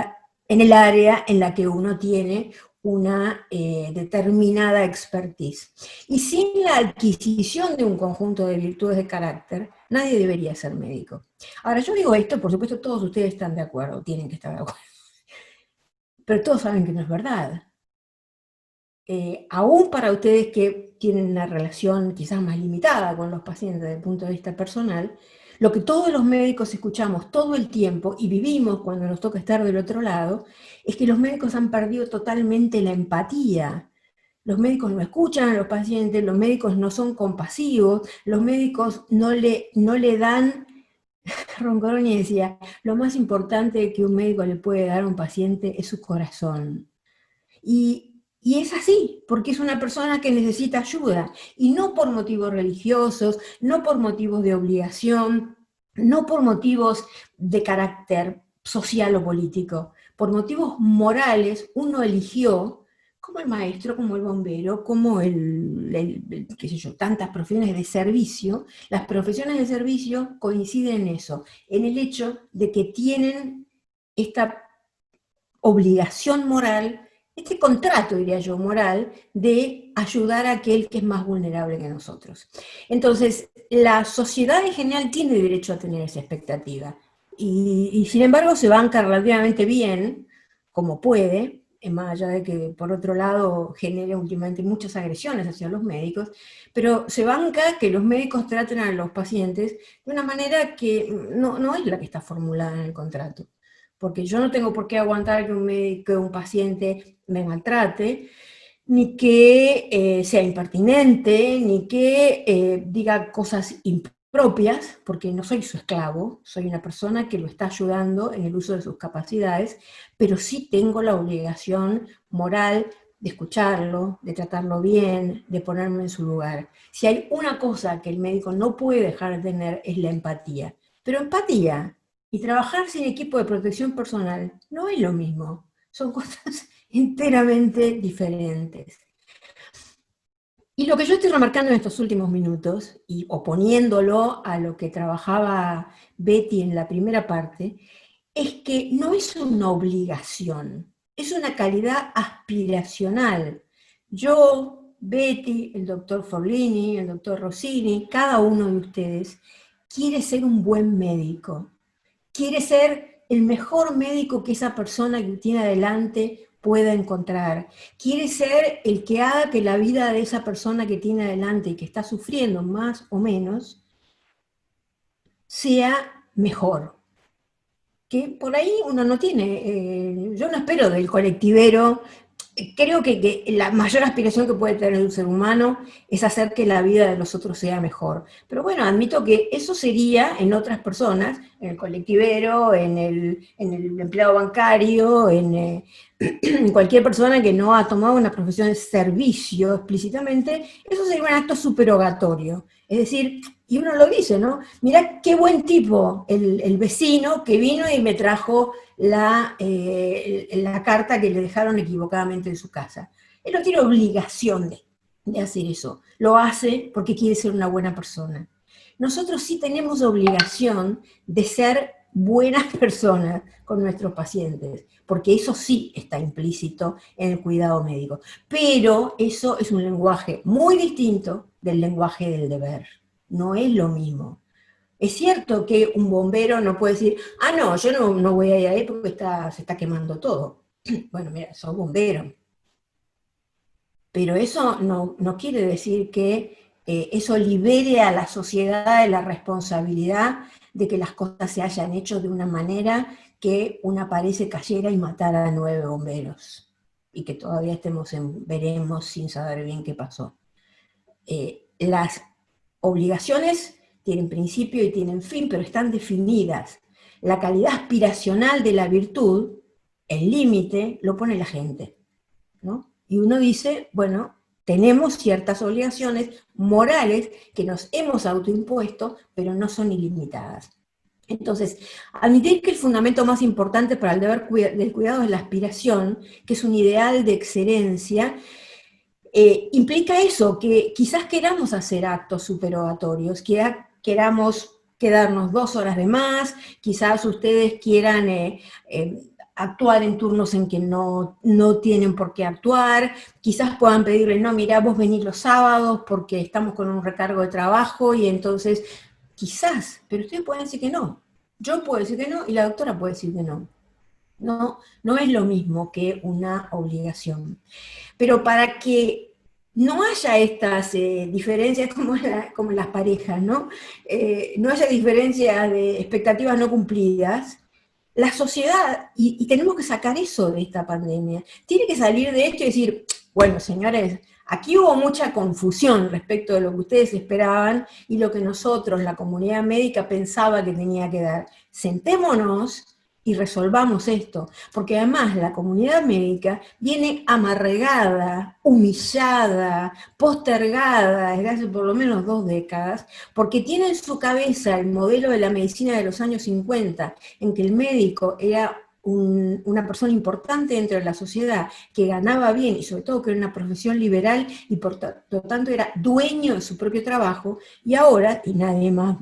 el área en la que uno tiene una determinada expertise. Y sin la adquisición de un conjunto de virtudes de carácter, nadie debería ser médico. Ahora, yo digo esto, por supuesto todos ustedes están de acuerdo, tienen que estar de acuerdo, pero todos saben que no es verdad. Aún para ustedes que tienen una relación quizás más limitada con los pacientes desde el punto de vista personal, lo que todos los médicos escuchamos todo el tiempo y vivimos cuando nos toca estar del otro lado, es que los médicos han perdido totalmente la empatía. Los médicos no escuchan a los pacientes, los médicos no son compasivos, los médicos no le dan, Roncoroni decía, lo más importante que un médico le puede dar a un paciente es su corazón. Y es así, porque es una persona que necesita ayuda, y no por motivos religiosos, no por motivos de obligación, no por motivos de carácter social o político, por motivos morales. Uno eligió, como el maestro, como el bombero, como qué sé yo, tantas profesiones de servicio. Las profesiones de servicio coinciden en eso, en el hecho de que tienen esta obligación moral, este contrato, diría yo, moral, de ayudar a aquel que es más vulnerable que nosotros. Entonces, la sociedad en general tiene derecho a tener esa expectativa, y sin embargo se banca relativamente bien, como puede, más allá de que por otro lado genere últimamente muchas agresiones hacia los médicos, pero se banca que los médicos traten a los pacientes de una manera que no es la que está formulada en el contrato. Porque yo no tengo por qué aguantar que un paciente me maltrate, ni que sea impertinente, ni que diga cosas impropias, porque no soy su esclavo, soy una persona que lo está ayudando en el uso de sus capacidades, pero sí tengo la obligación moral de escucharlo, de tratarlo bien, de ponerme en su lugar. Si hay una cosa que el médico no puede dejar de tener es la empatía. Pero empatía y trabajar sin equipo de protección personal no es lo mismo, son cosas enteramente diferentes. Y lo que yo estoy remarcando en estos últimos minutos, y oponiéndolo a lo que trabajaba Betty en la primera parte, es que no es una obligación, es una calidad aspiracional. Yo, Betty, el doctor Forlini, el doctor Rossini, cada uno de ustedes quiere ser un buen médico, quiere ser el mejor médico que esa persona que tiene adelante pueda encontrar. Quiere ser el que haga que la vida de esa persona que tiene adelante y que está sufriendo más o menos sea mejor. Que por ahí uno no tiene, yo no espero del colectivero. Creo que la mayor aspiración que puede tener un ser humano es hacer que la vida de los otros sea mejor. Pero bueno, admito que eso sería en otras personas, en el colectivero, en el empleado bancario, en cualquier persona que no ha tomado una profesión de servicio explícitamente, eso sería un acto supererogatorio. Es decir, y uno lo dice, ¿no? Mirá qué buen tipo el vecino que vino y me trajo la carta que le dejaron equivocadamente en su casa. Él no tiene obligación de hacer eso, lo hace porque quiere ser una buena persona. Nosotros sí tenemos obligación de ser buenas personas con nuestros pacientes, porque eso sí está implícito en el cuidado médico. Pero eso es un lenguaje muy distinto del lenguaje del deber. No es lo mismo. Es cierto que un bombero no puede decir, no, yo no voy a ir ahí porque se está quemando todo. Bueno, mira, sos bombero. Pero eso no quiere decir que eso libere a la sociedad de la responsabilidad de que las cosas se hayan hecho de una manera que una pared se cayera y matara a 9 bomberos. Y que todavía estemos en veremos sin saber bien qué pasó. Las obligaciones tienen principio y tienen fin, pero están definidas. La calidad aspiracional de la virtud, el límite, lo pone la gente, ¿no? Y uno dice, bueno, tenemos ciertas obligaciones morales que nos hemos autoimpuesto, pero no son ilimitadas. Entonces, admitir que el fundamento más importante para el deber del cuidado es la aspiración, que es un ideal de excelencia, implica eso, que quizás queramos hacer actos superogatorios, queramos quedarnos 2 horas de más, quizás ustedes quieran actuar en turnos en que no tienen por qué actuar, quizás puedan pedirle, no, mirá, vos venís los sábados porque estamos con un recargo de trabajo y entonces, quizás, pero ustedes pueden decir que no. Yo puedo decir que no y la doctora puede decir que no. No es lo mismo que una obligación. Pero para que no haya estas diferencias como en las parejas, ¿no? No haya diferencias de expectativas no cumplidas, la sociedad, y tenemos que sacar eso de esta pandemia, tiene que salir de esto y decir, bueno, señores, aquí hubo mucha confusión respecto de lo que ustedes esperaban y lo que nosotros, la comunidad médica, pensaba que tenía que dar. Sentémonos y resolvamos esto, porque además la comunidad médica viene amargada, humillada, postergada desde hace por lo menos 2 décadas, porque tiene en su cabeza el modelo de la medicina de los años 50, en que el médico era una persona importante dentro de la sociedad, que ganaba bien y sobre todo que era una profesión liberal y por lo tanto era dueño de su propio trabajo, y ahora, y nadie más...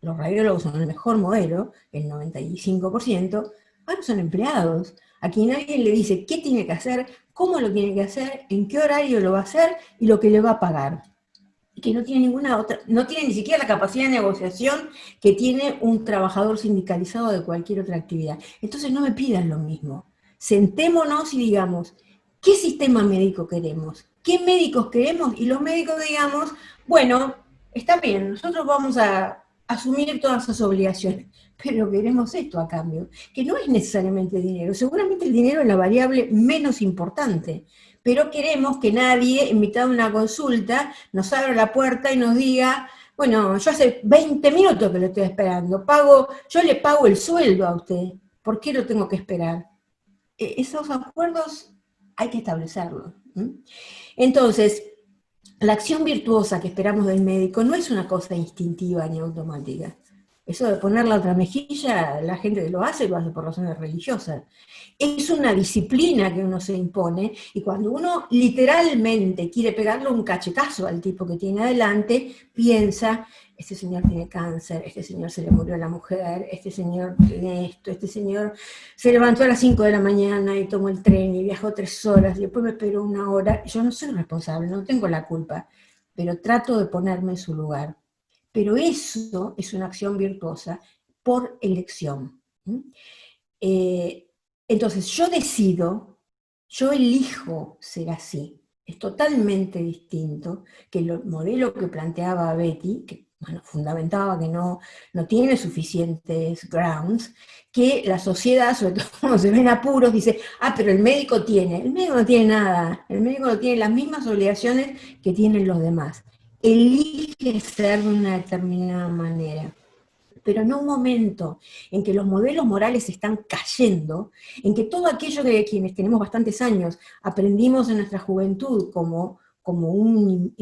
Los radiólogos son el mejor modelo, el 95%, ahora son empleados. A quien alguien le dice qué tiene que hacer, cómo lo tiene que hacer, en qué horario lo va a hacer y lo que le va a pagar. Y que no tiene ninguna otra, no tiene ni siquiera la capacidad de negociación que tiene un trabajador sindicalizado de cualquier otra actividad. Entonces no me pidan lo mismo. sentémonos y digamos, ¿qué sistema médico queremos? ¿Qué médicos queremos? Y los médicos digamos, bueno, está bien, nosotros vamos a asumir todas esas obligaciones, pero queremos esto a cambio, que no es necesariamente dinero, seguramente el dinero es la variable menos importante, pero queremos que nadie, en mitad de una consulta, nos abra la puerta y nos diga, bueno, yo hace 20 minutos que lo estoy esperando, yo le pago el sueldo a usted, ¿por qué lo tengo que esperar? Esos acuerdos hay que establecerlos. Entonces, la acción virtuosa que esperamos del médico no es una cosa instintiva ni automática. Eso de poner la otra mejilla, la gente que lo hace por razones religiosas. Es una disciplina que uno se impone, y cuando uno literalmente quiere pegarle un cachetazo al tipo que tiene adelante, piensa, este señor tiene cáncer, este señor se le murió la mujer, este señor tiene esto, este señor se levantó a las 5 de la mañana y tomó el tren y viajó 3 horas y después me esperó 1 hora. Yo no soy responsable, no tengo la culpa, pero trato de ponerme en su lugar. Pero eso es una acción virtuosa por elección. Entonces yo decido, yo elijo ser así. Es totalmente distinto que el modelo que planteaba Betty, que bueno, fundamentaba que no tiene suficientes grounds, que la sociedad, sobre todo cuando se ven apuros, dice, pero el médico no tiene nada, el médico no tiene las mismas obligaciones que tienen los demás. Elige ser de una determinada manera, pero no un momento en que los modelos morales están cayendo, en que todo aquello que quienes tenemos bastantes años aprendimos en nuestra juventud como un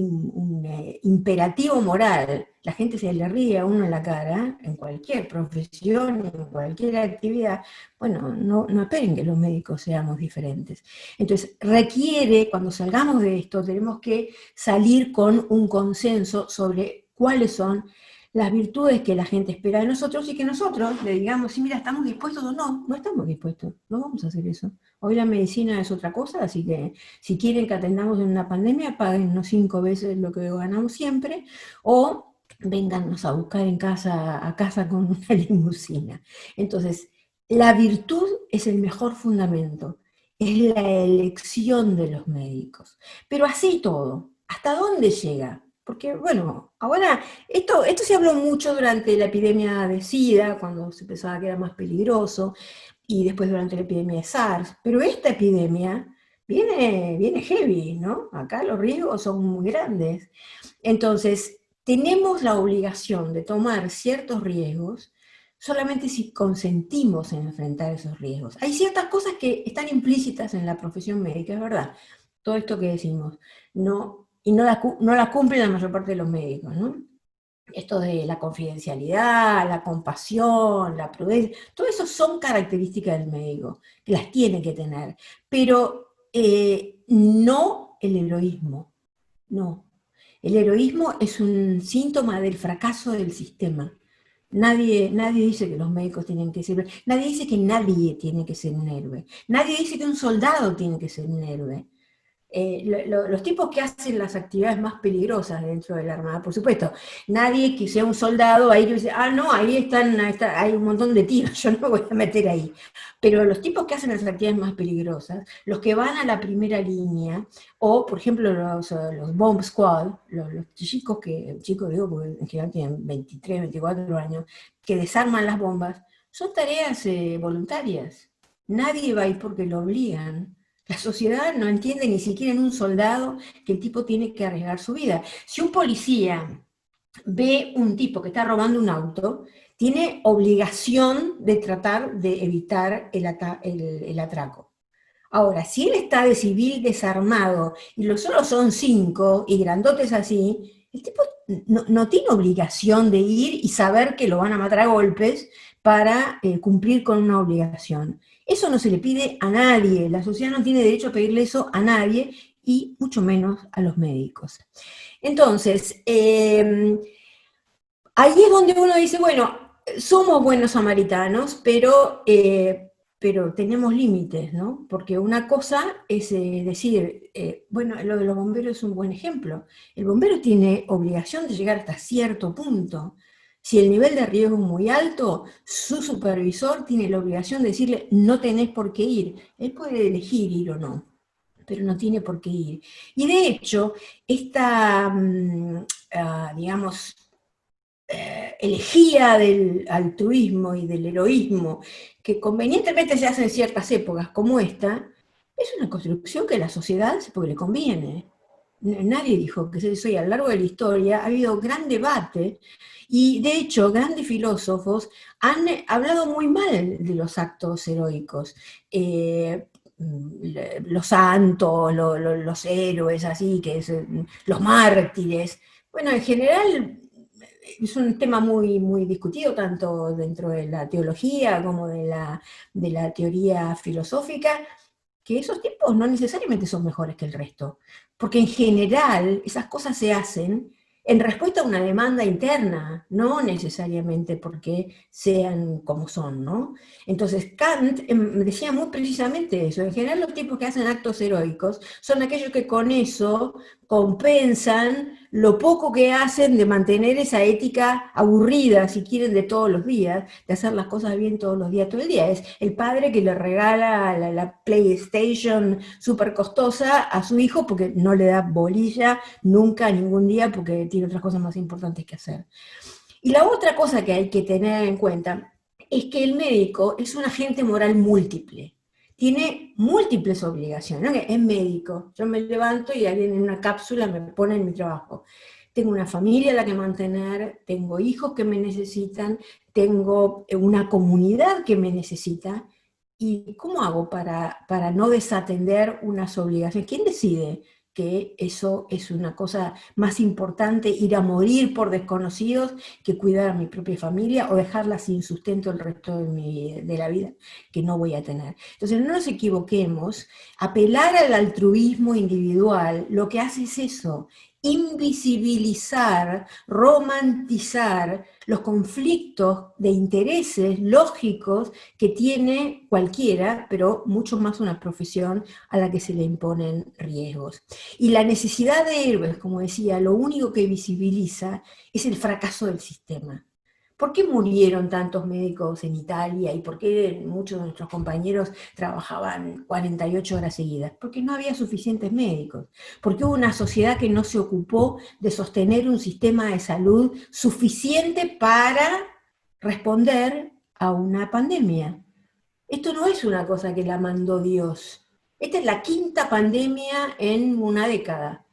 imperativo moral, la gente se le ríe a uno en la cara, en cualquier profesión, en cualquier actividad. Bueno, no esperen que los médicos seamos diferentes. Entonces, requiere, cuando salgamos de esto, tenemos que salir con un consenso sobre cuáles son las virtudes que la gente espera de nosotros, y que nosotros le digamos, sí, mira, ¿estamos dispuestos o no? No estamos dispuestos, no vamos a hacer eso. Hoy la medicina es otra cosa, así que si quieren que atendamos en una pandemia, páguennos 5 veces lo que ganamos siempre, o véngannos a buscar a casa con una limusina. Entonces, la virtud es el mejor fundamento, es la elección de los médicos. Pero así todo, ¿hasta dónde llega? Porque, bueno, ahora, esto se habló mucho durante la epidemia de SIDA, cuando se pensaba que era más peligroso, y después durante la epidemia de SARS, pero esta epidemia viene heavy, ¿no? Acá los riesgos son muy grandes. Entonces, tenemos la obligación de tomar ciertos riesgos solamente si consentimos en enfrentar esos riesgos. Hay ciertas cosas que están implícitas en la profesión médica, es verdad. Todo esto que decimos, no la cumplen la mayor parte de los médicos, ¿no? Esto de la confidencialidad, la compasión, la prudencia, todo eso son características del médico, que las tiene que tener, pero no el heroísmo, no. El heroísmo es un síntoma del fracaso del sistema. Nadie dice que los médicos tienen que ser, nadie dice que nadie tiene que ser un héroe, nadie dice que un soldado tiene que ser un héroe. Los tipos que hacen las actividades más peligrosas dentro de la Armada, por supuesto, nadie que sea un soldado ahí que dice, no, ahí hay un montón de tiros, yo no me voy a meter ahí. Pero los tipos que hacen las actividades más peligrosas, los que van a la primera línea, o por ejemplo los bomb squad, los chicos digo, porque en general tienen 23, 24 años, que desarman las bombas, son tareas voluntarias. Nadie va ahí porque lo obligan. La sociedad no entiende ni siquiera en un soldado que el tipo tiene que arriesgar su vida. Si un policía ve un tipo que está robando un auto, tiene obligación de tratar de evitar el atraco. Ahora, si él está de civil desarmado y los solo son 5 y grandotes así, el tipo no tiene obligación de ir y saber que lo van a matar a golpes para cumplir con una obligación. Eso no se le pide a nadie, la sociedad no tiene derecho a pedirle eso a nadie, y mucho menos a los médicos. Entonces, ahí es donde uno dice, bueno, somos buenos samaritanos, pero tenemos límites, ¿no? Porque una cosa es decir, bueno, lo de los bomberos es un buen ejemplo. El bombero tiene obligación de llegar hasta cierto punto. Si el nivel de riesgo es muy alto, su supervisor tiene la obligación de decirle, no tenés por qué ir. Él puede elegir ir o no, pero no tiene por qué ir. Y de hecho, esta, digamos, elegía del altruismo y del heroísmo, que convenientemente se hace en ciertas épocas como esta, es una construcción que la sociedad hace porque le conviene. Nadie dijo que eso, y a lo largo de la historia ha habido gran debate, y de hecho grandes filósofos han hablado muy mal de los actos heroicos. Los santos, los héroes, así, que es, los mártires. Bueno, en general es un tema muy, muy discutido, tanto dentro de la teología como de la teoría filosófica, que esos tipos no necesariamente son mejores que el resto, porque en general esas cosas se hacen en respuesta a una demanda interna, no necesariamente porque sean como son, ¿no? Entonces Kant decía muy precisamente eso. En general los tipos que hacen actos heroicos son aquellos que con eso compensan lo poco que hacen de mantener esa ética aburrida, si quieren, de todos los días, de hacer las cosas bien todos los días, todo el día. Es el padre que le regala la PlayStation súper costosa a su hijo porque no le da bolilla nunca, ningún día, porque tiene otras cosas más importantes que hacer. Y la otra cosa que hay que tener en cuenta es que el médico es un agente moral múltiple. Tiene múltiples obligaciones, ¿no? Es médico. Yo me levanto y alguien en una cápsula me pone en mi trabajo. Tengo una familia a la que mantener, tengo hijos que me necesitan, tengo una comunidad que me necesita. ¿Y cómo hago para no desatender unas obligaciones? ¿Quién decide que eso es una cosa más importante, ir a morir por desconocidos, que cuidar a mi propia familia o dejarla sin sustento el resto de la vida que no voy a tener? Entonces no nos equivoquemos, apelar al altruismo individual lo que hace es eso, invisibilizar, romantizar los conflictos de intereses lógicos que tiene cualquiera, pero mucho más una profesión a la que se le imponen riesgos. Y la necesidad de héroes, como decía, lo único que visibiliza es el fracaso del sistema. ¿Por qué murieron tantos médicos en Italia y por qué muchos de nuestros compañeros trabajaban 48 horas seguidas? Porque no había suficientes médicos, porque hubo una sociedad que no se ocupó de sostener un sistema de salud suficiente para responder a una pandemia. Esto no es una cosa que la mandó Dios. Esta es la quinta pandemia en una década.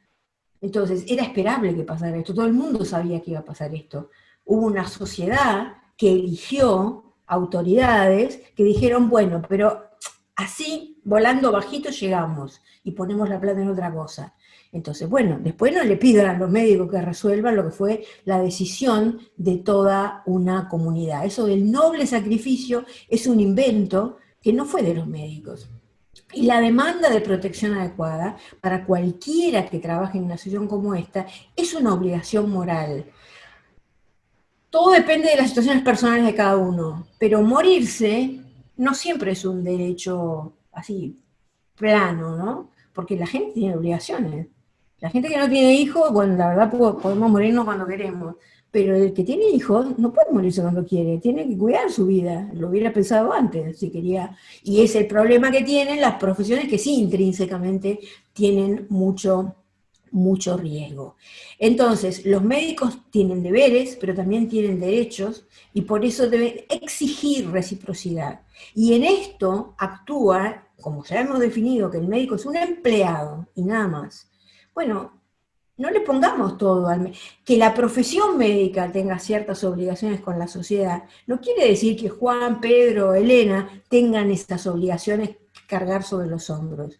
Entonces, era esperable que pasara esto, todo el mundo sabía que iba a pasar esto. Hubo una sociedad que eligió autoridades que dijeron, bueno, pero así, volando bajito, llegamos y ponemos la plata en otra cosa. Entonces, bueno, después no le pidan a los médicos que resuelvan lo que fue la decisión de toda una comunidad. Eso del noble sacrificio es un invento que no fue de los médicos. Y la demanda de protección adecuada para cualquiera que trabaje en una situación como esta es una obligación moral. Todo depende de las situaciones personales de cada uno, pero morirse no siempre es un derecho así plano, ¿no? Porque la gente tiene obligaciones. La gente que no tiene hijos, bueno, la verdad podemos morirnos cuando queremos, pero el que tiene hijos no puede morirse cuando quiere, tiene que cuidar su vida, lo hubiera pensado antes si quería. Y es el problema que tienen las profesiones que sí intrínsecamente tienen mucho riesgo. Entonces, los médicos tienen deberes, pero también tienen derechos, y por eso deben exigir reciprocidad. Y en esto actúa, como ya hemos definido que el médico es un empleado y nada más. Bueno, no le pongamos todo al médico. Que la profesión médica tenga ciertas obligaciones con la sociedad, no quiere decir que Juan, Pedro, Elena tengan estas obligaciones que cargar sobre los hombros.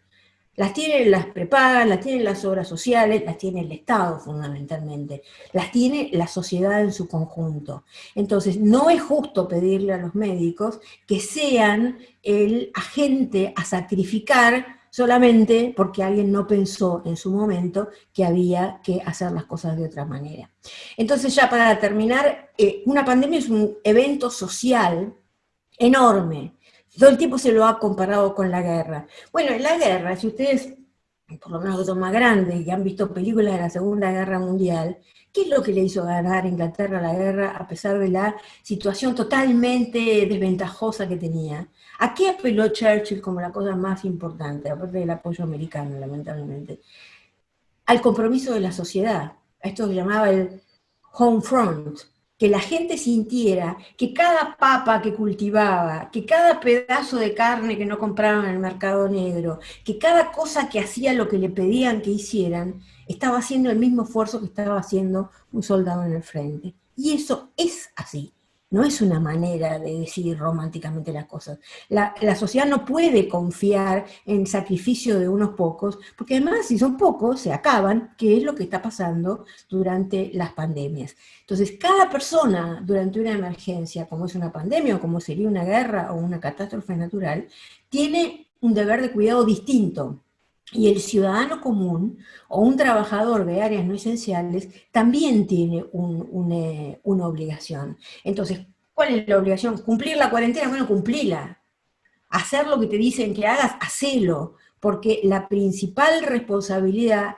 Las tienen las prepagas, las tienen las obras sociales, las tiene el Estado fundamentalmente, las tiene la sociedad en su conjunto. Entonces, no es justo pedirle a los médicos que sean el agente a sacrificar solamente porque alguien no pensó en su momento que había que hacer las cosas de otra manera. Entonces, ya para terminar, una pandemia es un evento social enorme. Todo el tiempo se lo ha comparado con la guerra. Bueno, en la guerra, si ustedes por lo menos los más grandes, que han visto películas de la Segunda Guerra Mundial, ¿qué es lo que le hizo ganar a Inglaterra la guerra a pesar de la situación totalmente desventajosa que tenía? ¿A qué apeló Churchill como la cosa más importante, aparte del apoyo americano, lamentablemente? Al compromiso de la sociedad, a esto se llamaba el home front, que la gente sintiera que cada papa que cultivaba, que cada pedazo de carne que no compraban en el mercado negro, que cada cosa que hacía lo que le pedían que hicieran, estaba haciendo el mismo esfuerzo que estaba haciendo un soldado en el frente. Y eso es así. No es una manera de decir románticamente las cosas. La sociedad no puede confiar en el sacrificio de unos pocos, porque además si son pocos se acaban, que es lo que está pasando durante las pandemias. Entonces, cada persona durante una emergencia, como es una pandemia o como sería una guerra o una catástrofe natural, tiene un deber de cuidado distinto. Y el ciudadano común o un trabajador de áreas no esenciales también tiene una obligación. Entonces, ¿cuál es la obligación? ¿Cumplir la cuarentena? Bueno, cumplila. Hacer lo que te dicen que hagas, hacelo, porque la principal responsabilidad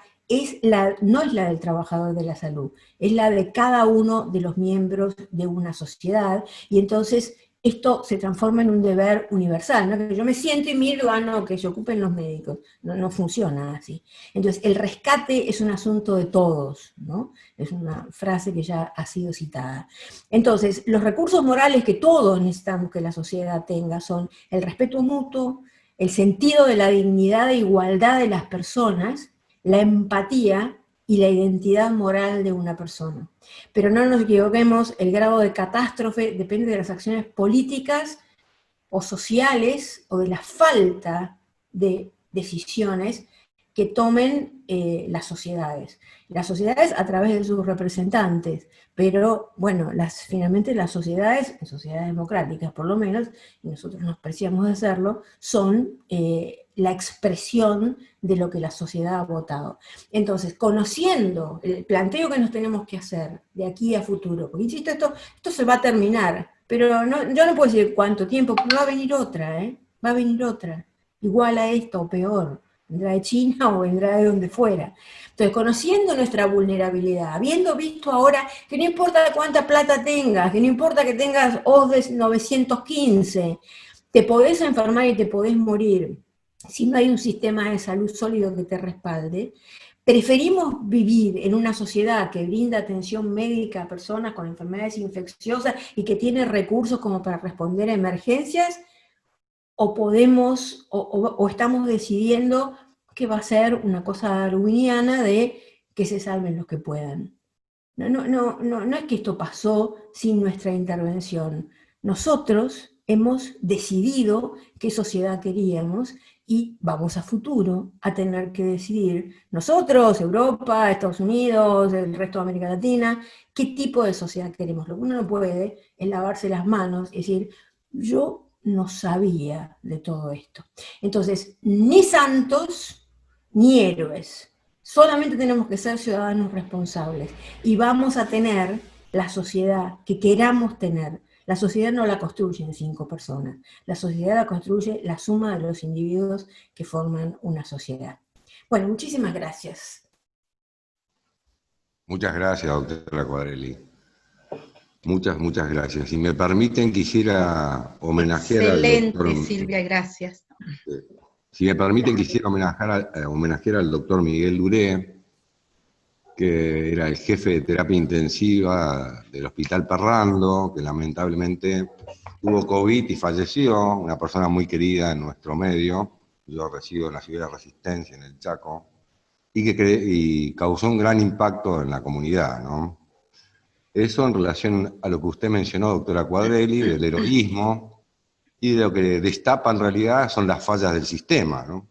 no es la del trabajador de la salud, es la de cada uno de los miembros de una sociedad, y entonces esto se transforma en un deber universal, ¿no? Que yo me siento y miro, no, que se ocupen los médicos, no funciona así. Entonces, el rescate es un asunto de todos, ¿no? Es una frase que ya ha sido citada. Entonces, los recursos morales que todos necesitamos que la sociedad tenga son el respeto mutuo, el sentido de la dignidad e igualdad de las personas, la empatía y la identidad moral de una persona. Pero no nos equivoquemos, el grado de catástrofe depende de las acciones políticas o sociales o de la falta de decisiones que tomen las sociedades. Las sociedades a través de sus representantes, pero bueno, finalmente las sociedades, en sociedades democráticas por lo menos, y nosotros nos preciamos de hacerlo, son la expresión de lo que la sociedad ha votado. Entonces, conociendo el planteo que nos tenemos que hacer de aquí a futuro, porque insisto, esto se va a terminar, pero yo no puedo decir cuánto tiempo, porque va a venir otra, va a venir otra, igual a esto o peor. Vendrá de China o vendrá de donde fuera. Entonces, conociendo nuestra vulnerabilidad, habiendo visto ahora que no importa cuánta plata tengas, que no importa que tengas OSDE 915, te podés enfermar y te podés morir si no hay un sistema de salud sólido que te respalde. Preferimos vivir en una sociedad que brinda atención médica a personas con enfermedades infecciosas y que tiene recursos como para responder a emergencias, o estamos decidiendo que va a ser una cosa darwiniana de que se salven los que puedan. No es que esto pasó sin nuestra intervención. Nosotros hemos decidido qué sociedad queríamos y vamos a futuro a tener que decidir, nosotros, Europa, Estados Unidos, el resto de América Latina, qué tipo de sociedad queremos. Lo que uno no puede es lavarse las manos y decir, yo no sabía de todo esto. Entonces, ni santos ni héroes. Solamente tenemos que ser ciudadanos responsables y vamos a tener la sociedad que queramos tener. La sociedad no la construyen 5 personas, la sociedad la construye la suma de los individuos que forman una sociedad. Bueno, muchísimas gracias. Muchas gracias, doctora Quadrelli. Muchas gracias. Si me permiten, quisiera homenajear Excelente, al doctor... Silvia, gracias. Si me permiten, quisiera homenajear al doctor Miguel Duré, que era el jefe de terapia intensiva del Hospital Perrando, que lamentablemente tuvo COVID y falleció, una persona muy querida en nuestro medio. Yo resido en la ciudad de Resistencia, en el Chaco, y causó un gran impacto en la comunidad, ¿no? Eso en relación a lo que usted mencionó, doctora Quadrelli, del heroísmo, y de lo que destapa en realidad son las fallas del sistema, ¿no?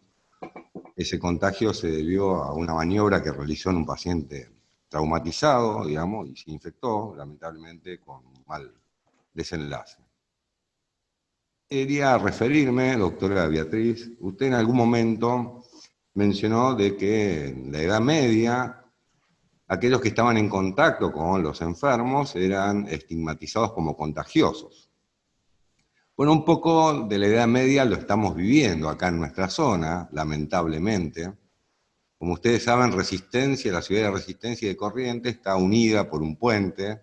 Ese contagio se debió a una maniobra que realizó en un paciente traumatizado, digamos, y se infectó, lamentablemente, con un mal desenlace. Quería referirme, doctora Beatriz, usted en algún momento mencionó de que en la Edad Media aquellos que estaban en contacto con los enfermos eran estigmatizados como contagiosos. Bueno, un poco de la Edad Media lo estamos viviendo acá en nuestra zona, lamentablemente, Como ustedes saben, Resistencia, la ciudad de Resistencia y de Corrientes, está unida por un puente,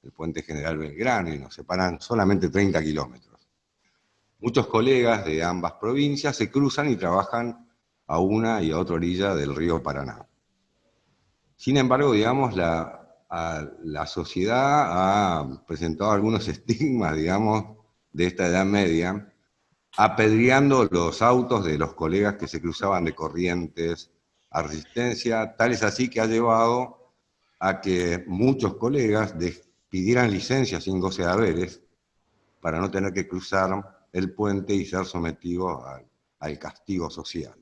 el puente General Belgrano, y nos separan solamente 30 kilómetros. Muchos colegas de ambas provincias se cruzan y trabajan a una y a otra orilla del río Paraná. Sin embargo, digamos, la sociedad ha presentado algunos estigmas, digamos, de esta Edad Media, apedreando los autos de los colegas que se cruzaban de Corrientes a Resistencia, tal es así que ha llevado a que muchos colegas pidieran licencias sin goce de haberes para no tener que cruzar el puente y ser sometidos al castigo social.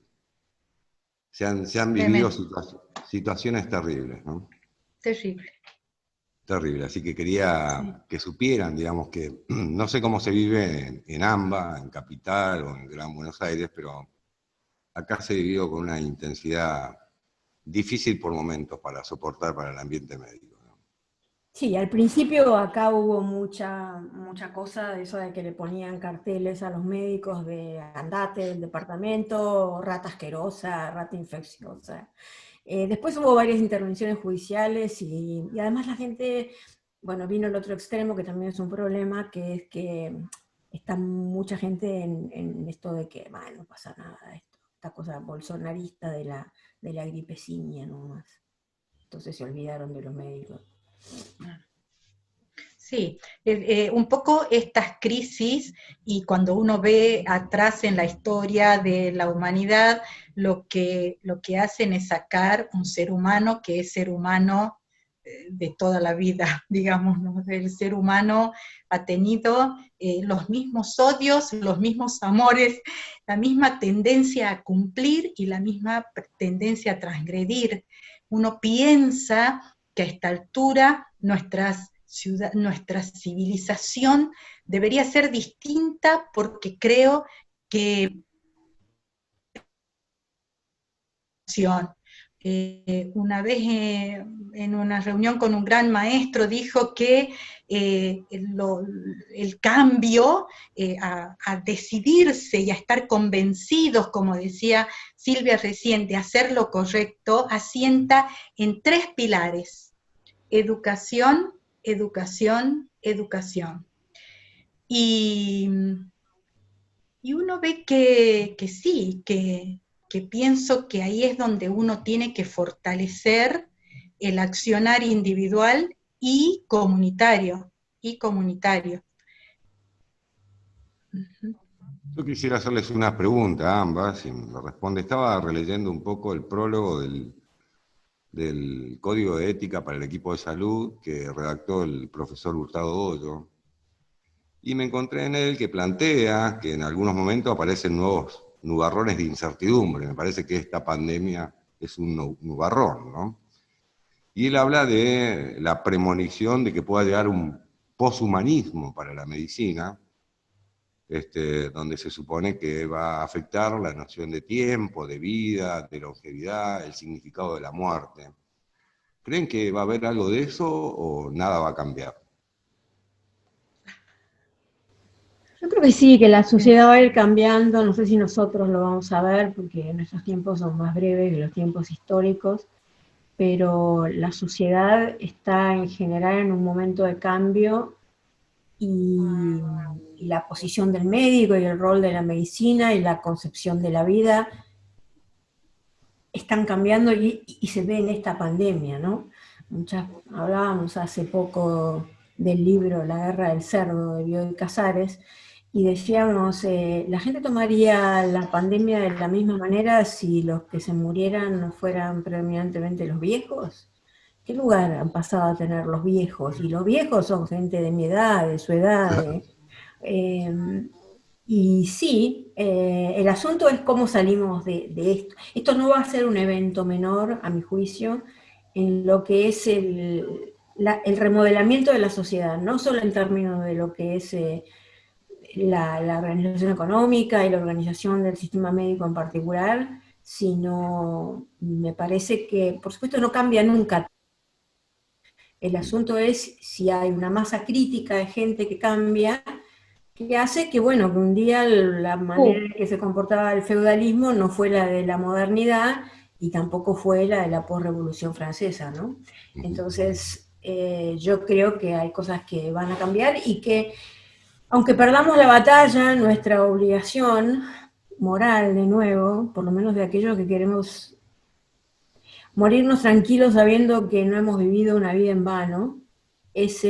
Se han vivido situaciones terribles, ¿no? Terrible. Terrible, así que quería que supieran, digamos, que no sé cómo se vive en AMBA, en Capital o en Gran Buenos Aires, pero acá se vivió con una intensidad difícil por momentos para soportar para el ambiente médico, ¿no? Sí, al principio acá hubo mucha cosa de eso de que le ponían carteles a los médicos de andate del departamento, rata asquerosa, rata infecciosa. Después hubo varias intervenciones judiciales y además la gente, bueno, vino el otro extremo que también es un problema, que es que está mucha gente en esto de que, bueno, no pasa nada, esta cosa bolsonarista de la gripeciña nomás. Entonces se olvidaron de los médicos. Sí, un poco estas crisis, y cuando uno ve atrás en la historia de la humanidad, lo que hacen es sacar un ser humano que es ser humano de toda la vida, digamos, ¿no? El ser humano ha tenido los mismos odios, los mismos amores, la misma tendencia a cumplir y la misma tendencia a transgredir. Uno piensa que a esta altura nuestra civilización debería ser distinta, porque creo que una vez en una reunión con un gran maestro dijo que el cambio, a decidirse y a estar convencidos, como decía Silvia recién, de hacer lo correcto, asienta en 3 pilares: educación, educación, educación. Y uno ve que sí, que pienso que ahí es donde uno tiene que fortalecer el accionar individual y comunitario, Yo quisiera hacerles una pregunta a ambas, si me responde. Estaba releyendo un poco el prólogo del Código de Ética para el Equipo de Salud que redactó el profesor Hurtado Hoyo, y me encontré en él que plantea que en algunos momentos aparecen nuevos nubarrones de incertidumbre. Me parece que esta pandemia es un nubarrón, ¿no? Y él habla de la premonición de que pueda llegar un poshumanismo para la medicina, donde se supone que va a afectar la noción de tiempo, de vida, de longevidad, el significado de la muerte. ¿Creen que va a haber algo de eso o nada va a cambiar? Yo creo que sí, que la sociedad va a ir cambiando, no sé si nosotros lo vamos a ver, porque nuestros tiempos son más breves que los tiempos históricos, pero la sociedad está en general en un momento de cambio y la posición del médico y el rol de la medicina y la concepción de la vida están cambiando y se ve en esta pandemia, ¿no? Hablábamos hace poco del libro La Guerra del Cerdo de Bioy Casares, y decíamos, la gente tomaría la pandemia de la misma manera si los que se murieran no fueran predominantemente los viejos. ¿Qué lugar han pasado a tener los viejos? Y los viejos son gente de mi edad, de su edad. Y sí, el asunto es cómo salimos de esto. Esto no va a ser un evento menor, a mi juicio, en lo que es el remodelamiento de la sociedad, no solo en términos de lo que es la organización económica y la organización del sistema médico en particular, sino me parece que, por supuesto, no cambia nunca. El asunto es si hay una masa crítica de gente que cambia, que hace que, bueno, que un día la manera en que se comportaba el feudalismo no fue la de la modernidad, y tampoco fue la de la posrevolución francesa, ¿no? Entonces, yo creo que hay cosas que van a cambiar y que, aunque perdamos la batalla, nuestra obligación moral, de nuevo, por lo menos de aquellos que queremos morirnos tranquilos sabiendo que no hemos vivido una vida en vano, es,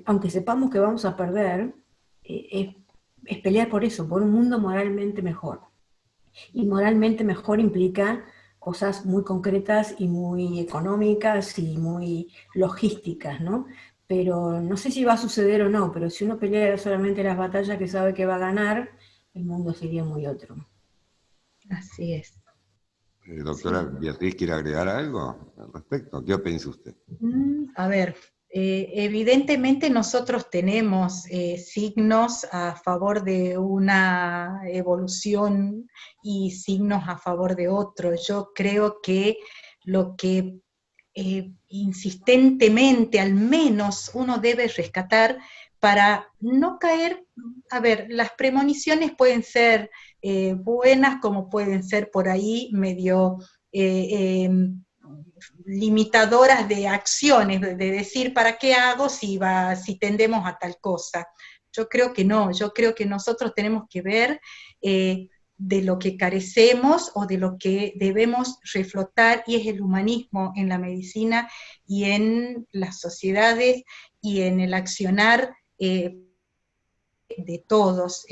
aunque sepamos que vamos a perder, es pelear por eso, por un mundo moralmente mejor. Y moralmente mejor implica cosas muy concretas y muy económicas y muy logísticas, ¿no? Pero no sé si va a suceder o no, pero si uno pelea solamente las batallas que sabe que va a ganar, el mundo sería muy otro. Así es. Doctora Sí. Beatriz, ¿quiere agregar algo al respecto? ¿Qué piensa usted? A ver, evidentemente nosotros tenemos signos a favor de una evolución y signos a favor de otro. Yo creo que lo que insistentemente al menos uno debe rescatar para no caer, a ver, las premoniciones pueden ser buenas como pueden ser por ahí medio limitadoras de acciones, de decir, ¿para qué hago si tendemos a tal cosa? Yo creo que no, yo creo que nosotros tenemos que ver de lo que carecemos o de lo que debemos reflotar, y es el humanismo en la medicina y en las sociedades y en el accionar de todos.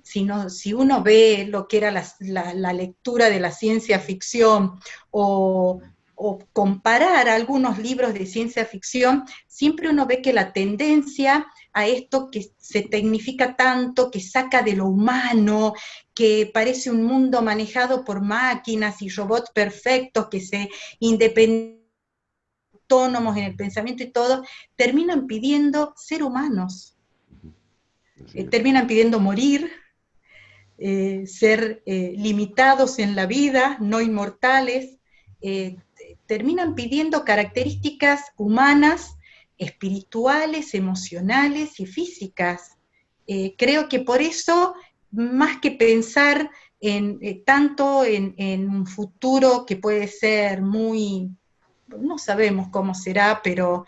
Si uno ve lo que era la lectura de la ciencia ficción o comparar algunos libros de ciencia ficción, siempre uno ve que la tendencia a esto que se tecnifica tanto, que saca de lo humano, que parece un mundo manejado por máquinas y robots perfectos, que se independientes, autónomos en el pensamiento y todo, terminan pidiendo ser humanos, terminan pidiendo morir, ser limitados en la vida, no inmortales, terminan pidiendo características humanas, espirituales, emocionales y físicas. Creo que por eso, más que pensar tanto en un futuro que puede ser muy, no sabemos cómo será, pero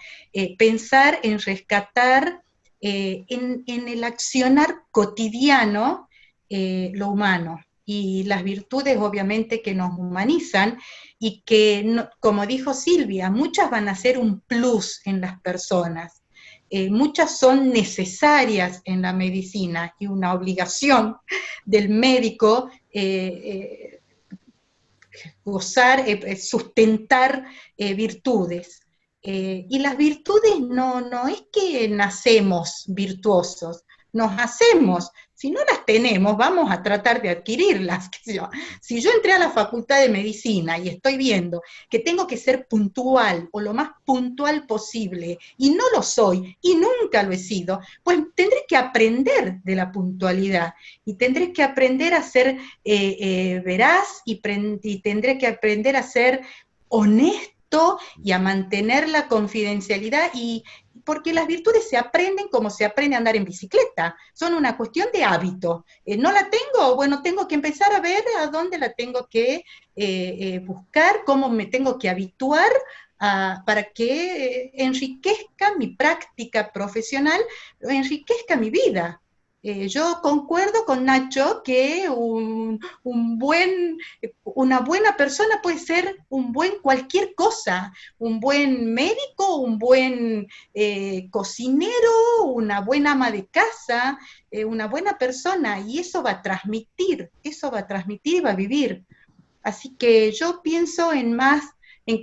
pensar en rescatar en el accionar cotidiano lo humano y las virtudes obviamente que nos humanizan y que, como dijo Silvia, muchas van a ser un plus en las personas. Muchas son necesarias en la medicina y una obligación del médico gozar, sustentar virtudes. Y las virtudes no es que nacemos virtuosos, nos hacemos. Si no las tenemos, vamos a tratar de adquirirlas. Si yo entré a la facultad de medicina y estoy viendo que tengo que ser puntual o lo más puntual posible y no lo soy y nunca lo he sido, pues tendré que aprender de la puntualidad y tendré que aprender a ser veraz y tendré que aprender a ser honesto y a mantener la confidencialidad, y porque las virtudes se aprenden como se aprende a andar en bicicleta, son una cuestión de hábito. ¿No la tengo? Bueno, tengo que empezar a ver a dónde la tengo que buscar, cómo me tengo que habituar para que enriquezca mi práctica profesional, enriquezca mi vida. Yo concuerdo con Nacho que una buena persona puede ser un buen cualquier cosa, un buen médico, un buen cocinero, una buena ama de casa, una buena persona, y eso va a transmitir y va a vivir. Así que yo pienso en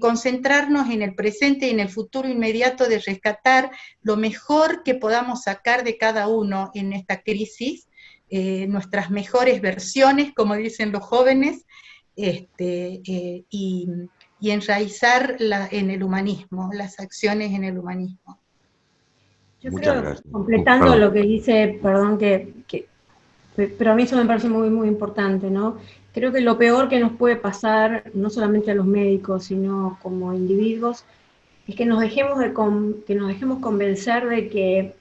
concentrarnos en el presente y en el futuro inmediato, de rescatar lo mejor que podamos sacar de cada uno en esta crisis, nuestras mejores versiones, como dicen los jóvenes, y enraizar en el humanismo, las acciones en el humanismo. Yo Muchas creo, gracias. completando Perdón. lo que dice, perdón, pero a mí eso me parece muy, muy importante, ¿no? Creo que lo peor que nos puede pasar, no solamente a los médicos, sino como individuos, es que nos dejemos, que nos dejemos convencer de que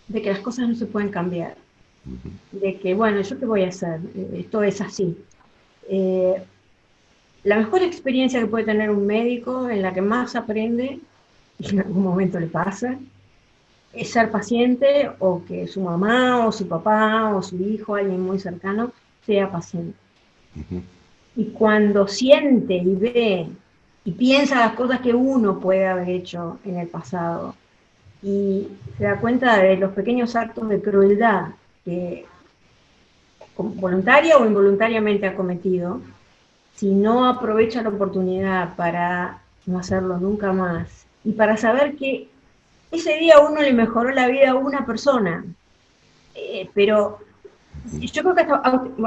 las cosas no se pueden cambiar. De que, bueno, ¿yo qué voy a hacer? Esto es así. la mejor experiencia que puede tener un médico, en la que más aprende, y en algún momento le pasa, es ser paciente, o que su mamá, o su papá, o su hijo, alguien muy cercano, sea paciente. Ujú. Y cuando siente y ve y piensa las cosas que uno puede haber hecho en el pasado, y se da cuenta de los pequeños actos de crueldad que voluntaria o involuntariamente ha cometido, si no aprovecha la oportunidad para no hacerlo nunca más, y para saber que ese día uno le mejoró la vida a una persona, pero yo creo que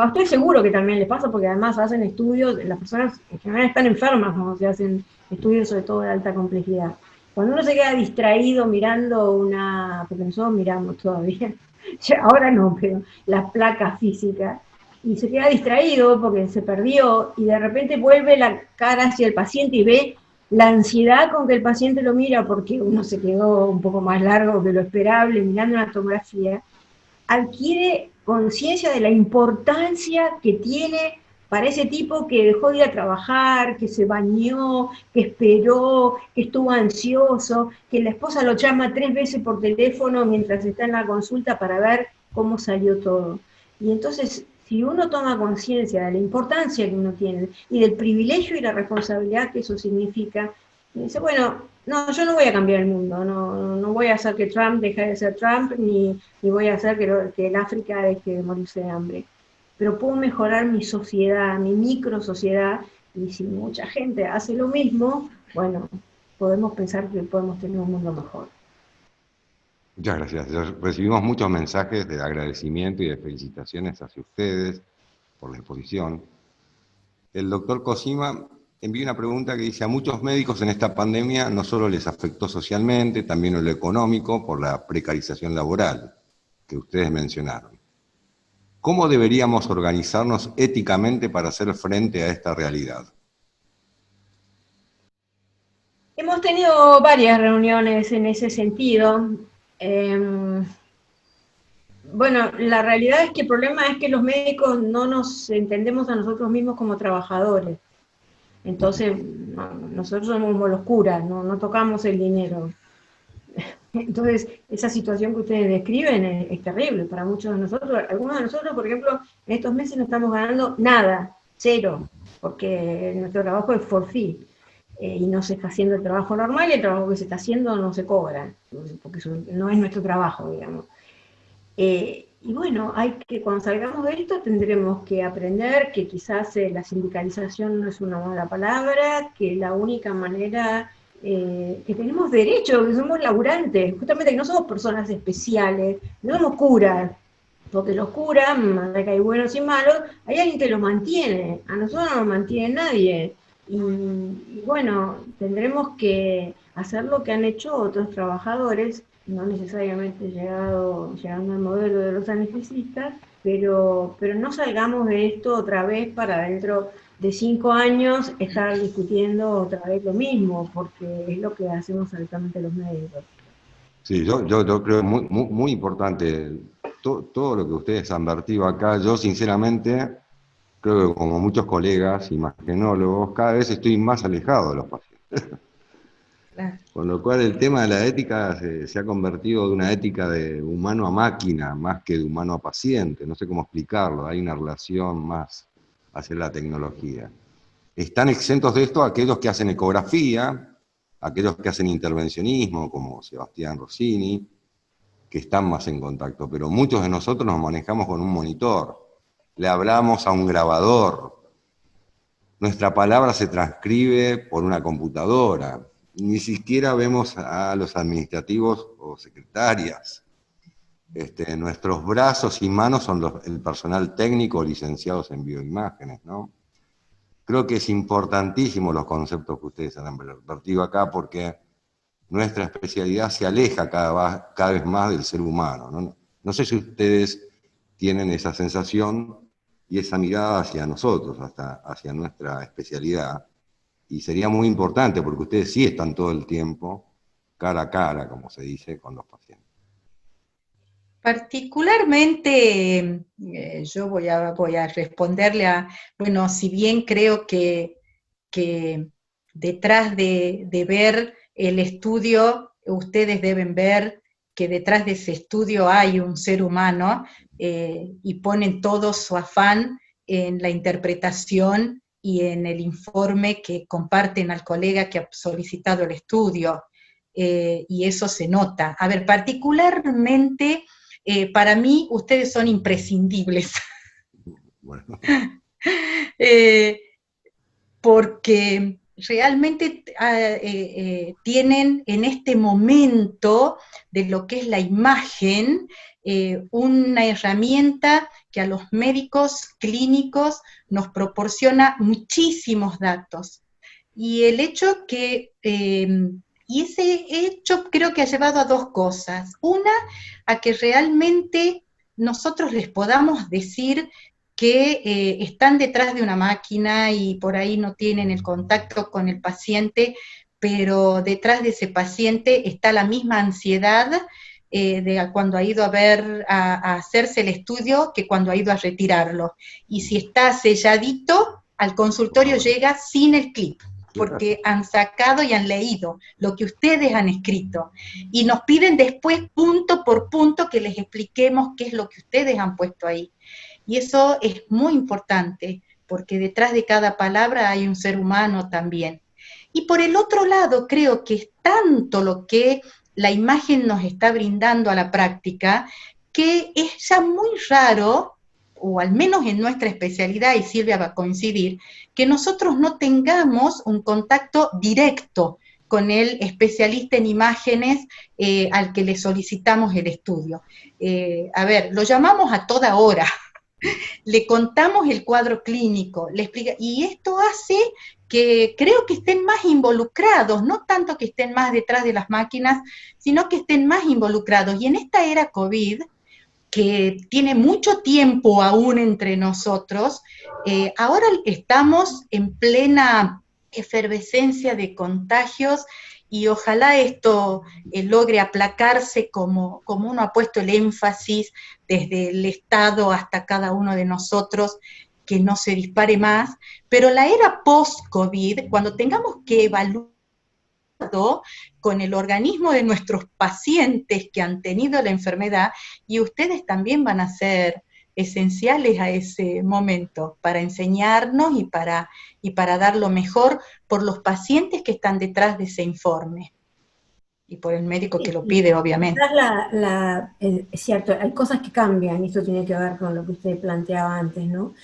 estoy seguro que también les pasa, porque además hacen estudios, las personas en general están enfermas cuando se hacen estudios, sobre todo de alta complejidad. Cuando uno se queda distraído mirando porque nosotros miramos todavía, ahora no, pero las placas físicas, y se queda distraído porque se perdió, y de repente vuelve la cara hacia el paciente y ve la ansiedad con que el paciente lo mira, porque uno se quedó un poco más largo que lo esperable mirando una tomografía, adquiere conciencia de la importancia que tiene para ese tipo que dejó de ir a trabajar, que se bañó, que esperó, que estuvo ansioso, que la esposa lo llama 3 veces por teléfono mientras está en la consulta para ver cómo salió todo. Y entonces, si uno toma conciencia de la importancia que uno tiene y del privilegio y la responsabilidad que eso significa, dice, bueno, no, yo no voy a cambiar el mundo, no voy a hacer que Trump deje de ser Trump, ni voy a hacer que el África deje de morirse de hambre. Pero puedo mejorar mi sociedad, mi micro sociedad, y si mucha gente hace lo mismo, bueno, podemos pensar que podemos tener un mundo mejor. Muchas gracias. Recibimos muchos mensajes de agradecimiento y de felicitaciones hacia ustedes por la exposición. El doctor Cosima envía una pregunta que dice: a muchos médicos en esta pandemia no solo les afectó socialmente, también en lo económico por la precarización laboral que ustedes mencionaron. ¿Cómo deberíamos organizarnos éticamente para hacer frente a esta realidad? Hemos tenido varias reuniones en ese sentido. Bueno, la realidad es que el problema es que los médicos no nos entendemos a nosotros mismos como trabajadores. Entonces, nosotros somos los curas, no tocamos el dinero. Entonces, esa situación que ustedes describen es terrible para muchos de nosotros. Algunos de nosotros, por ejemplo, en estos meses no estamos ganando nada, cero, porque nuestro trabajo es for fee. Y no se está haciendo el trabajo normal, y el trabajo que se está haciendo no se cobra, porque eso no es nuestro trabajo, digamos. Y bueno, cuando salgamos de esto tendremos que aprender que quizás la sindicalización no es una mala palabra, que la única manera, que tenemos derecho, que somos laburantes, justamente que no somos personas especiales, no somos curas, porque los curas, más allá que hay buenos y malos, hay alguien que los mantiene, a nosotros no nos mantiene nadie. Y bueno, tendremos que hacer lo que han hecho otros trabajadores, no necesariamente llegando al modelo de los anestesistas, pero no salgamos de esto otra vez para dentro de 5 años estar discutiendo otra vez lo mismo, porque es lo que hacemos habitualmente los médicos. Sí, yo creo muy importante todo lo que ustedes han vertido acá. Yo sinceramente creo que, como muchos colegas imagenólogos, cada vez estoy más alejado de los pacientes. Claro. Con lo cual el tema de la ética se ha convertido de una ética de humano a máquina, más que de humano a paciente. No sé cómo explicarlo, hay una relación más hacia la tecnología. Están exentos de esto aquellos que hacen ecografía, aquellos que hacen intervencionismo, como Sebastián Rossini, que están más en contacto, pero muchos de nosotros nos manejamos con un monitor, le hablamos a un grabador, nuestra palabra se transcribe por una computadora, ni siquiera vemos a los administrativos o secretarias. Nuestros brazos y manos son el personal técnico licenciados en bioimágenes, ¿no? Creo que es importantísimo los conceptos que ustedes han vertido acá, porque nuestra especialidad se aleja cada vez más del ser humano, ¿no? No sé si ustedes tienen esa sensación y esa mirada hacia nosotros, hacia nuestra especialidad, y sería muy importante porque ustedes sí están todo el tiempo cara a cara, como se dice, con los pacientes. Particularmente, yo voy a responderle bueno, si bien creo que que detrás de ver el estudio, ustedes deben ver que detrás de ese estudio hay un ser humano, y ponen todo su afán en la interpretación y en el informe que comparten al colega que ha solicitado el estudio, y eso se nota. A ver, particularmente, para mí, ustedes son imprescindibles. Bueno. Porque realmente tienen en este momento de lo que es la imagen, una herramienta que a los médicos clínicos nos proporciona muchísimos datos. Y el hecho que, y ese hecho creo que ha llevado a dos cosas. Una, a que realmente nosotros les podamos decir que están detrás de una máquina y por ahí no tienen el contacto con el paciente, pero detrás de ese paciente está la misma ansiedad de cuando ha ido a hacerse el estudio que cuando ha ido a retirarlo. Y si está selladito, al consultorio llega sin el clip, porque han sacado y han leído lo que ustedes han escrito. Y nos piden después, punto por punto, que les expliquemos qué es lo que ustedes han puesto ahí. Y eso es muy importante, porque detrás de cada palabra hay un ser humano también. Y por el otro lado, creo que es tanto lo que la imagen nos está brindando a la práctica, que es ya muy raro, o al menos en nuestra especialidad, y Silvia va a coincidir, que nosotros no tengamos un contacto directo con el especialista en imágenes al que le solicitamos el estudio. A ver, lo llamamos a toda hora, le contamos el cuadro clínico, le explica, y esto hace que creo que estén más involucrados, no tanto que estén más detrás de las máquinas, sino que estén más involucrados. Y en esta era COVID, que tiene mucho tiempo aún entre nosotros, ahora estamos en plena efervescencia de contagios, y ojalá esto logre aplacarse como uno ha puesto el énfasis desde el Estado hasta cada uno de nosotros, que no se dispare más, pero la era post-COVID, cuando tengamos que evaluar con el organismo de nuestros pacientes que han tenido la enfermedad, y ustedes también van a ser esenciales a ese momento para enseñarnos y para dar lo mejor por los pacientes que están detrás de ese informe y por el médico que lo pide, obviamente. Es cierto, hay cosas que cambian, y esto tiene que ver con lo que usted planteaba antes, ¿no?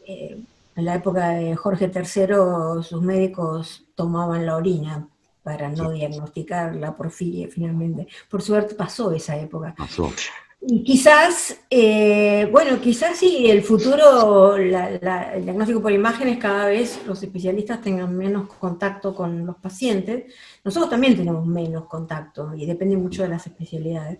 En la época de Jorge III, sus médicos tomaban la orina para no diagnosticar la porfiria finalmente. Por suerte pasó esa época. Pasó. Y quizás, quizás sí, el futuro, el diagnóstico por imágenes, cada vez los especialistas tengan menos contacto con los pacientes. Nosotros también tenemos menos contacto, y depende mucho de las especialidades.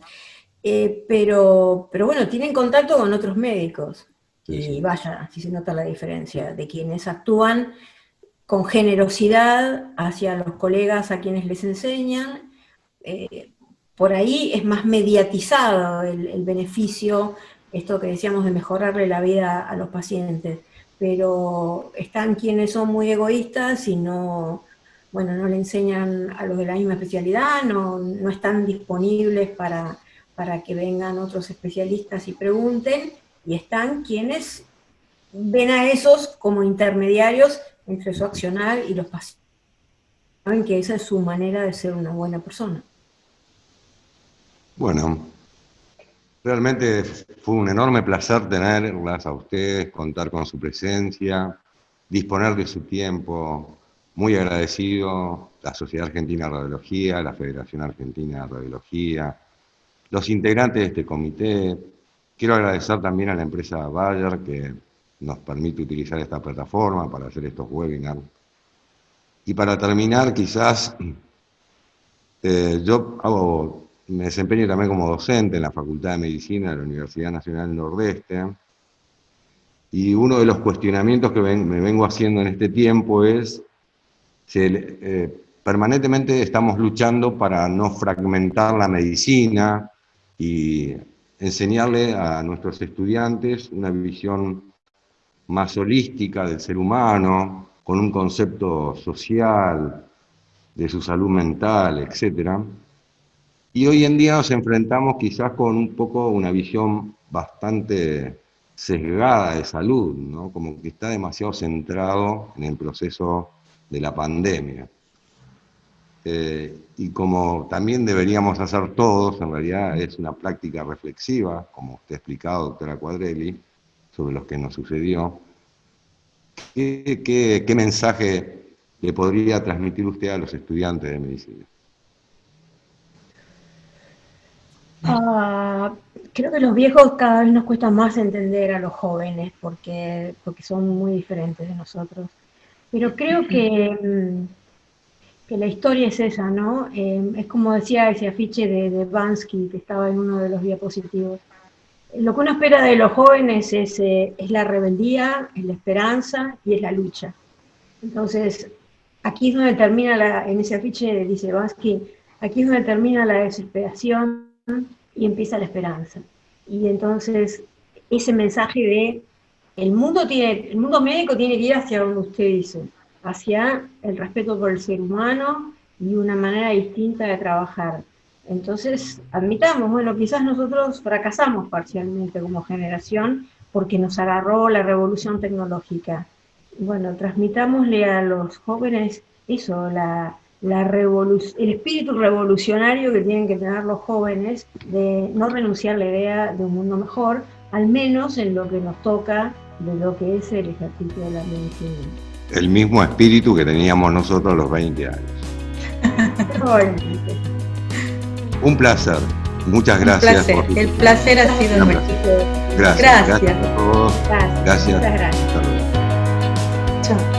Pero bueno, tienen contacto con otros médicos. Y vaya, así se nota la diferencia de quienes actúan con generosidad hacia los colegas a quienes les enseñan. Por ahí es más mediatizado el beneficio, esto que decíamos de mejorarle la vida a los pacientes, pero están quienes son muy egoístas y no le enseñan a los de la misma especialidad, no están disponibles para que vengan otros especialistas y pregunten, y están quienes ven a esos como intermediarios entre su accionar y los pacientes. Saben que esa es su manera de ser una buena persona. Bueno, realmente fue un enorme placer tenerlas a ustedes, contar con su presencia, disponer de su tiempo. Muy agradecido la Sociedad Argentina de Radiología, la Federación Argentina de Radiología, los integrantes de este comité. Quiero agradecer también a la empresa Bayer, que nos permite utilizar esta plataforma para hacer estos webinars. Y para terminar, quizás, me desempeño también como docente en la Facultad de Medicina de la Universidad Nacional del Nordeste, y uno de los cuestionamientos que me vengo haciendo en este tiempo es, permanentemente estamos luchando para no fragmentar la medicina y enseñarle a nuestros estudiantes una visión más holística del ser humano, con un concepto social, de su salud mental, etc. Y hoy en día nos enfrentamos quizás con un poco una visión bastante sesgada de salud, ¿no? Como que está demasiado centrado en el proceso de la pandemia. Y como también deberíamos hacer todos, en realidad es una práctica reflexiva, como usted ha explicado, doctora Quadrelli, sobre lo que nos sucedió. ¿Qué mensaje le podría transmitir usted a los estudiantes de medicina? Creo que los viejos cada vez nos cuesta más entender a los jóvenes porque son muy diferentes de nosotros. Pero creo que la historia es esa, ¿no? Es como decía ese afiche de Bansky que estaba en uno de los diapositivos. Lo que uno espera de los jóvenes es la rebeldía, es la esperanza y es la lucha. Entonces, aquí es donde termina, en ese afiche dice Bansky, aquí es donde termina la desesperación y empieza la esperanza. Y entonces, ese mensaje de el mundo médico tiene que ir hacia donde usted dice, hacia el respeto por el ser humano y una manera distinta de trabajar. Entonces, admitamos, bueno, quizás nosotros fracasamos parcialmente como generación porque nos agarró la revolución tecnológica. Bueno, transmitámosle a los jóvenes eso, el espíritu revolucionario que tienen que tener los jóvenes de no renunciar a la idea de un mundo mejor, al menos en lo que nos toca de lo que es el ejercicio de la medicina. El mismo espíritu que teníamos nosotros a los 20 años. Un placer. Muchas gracias. El placer ha sido nuestro. Gracias. Gracias a todos. Gracias. Gracias. Muchas gracias. Hasta luego. Chao.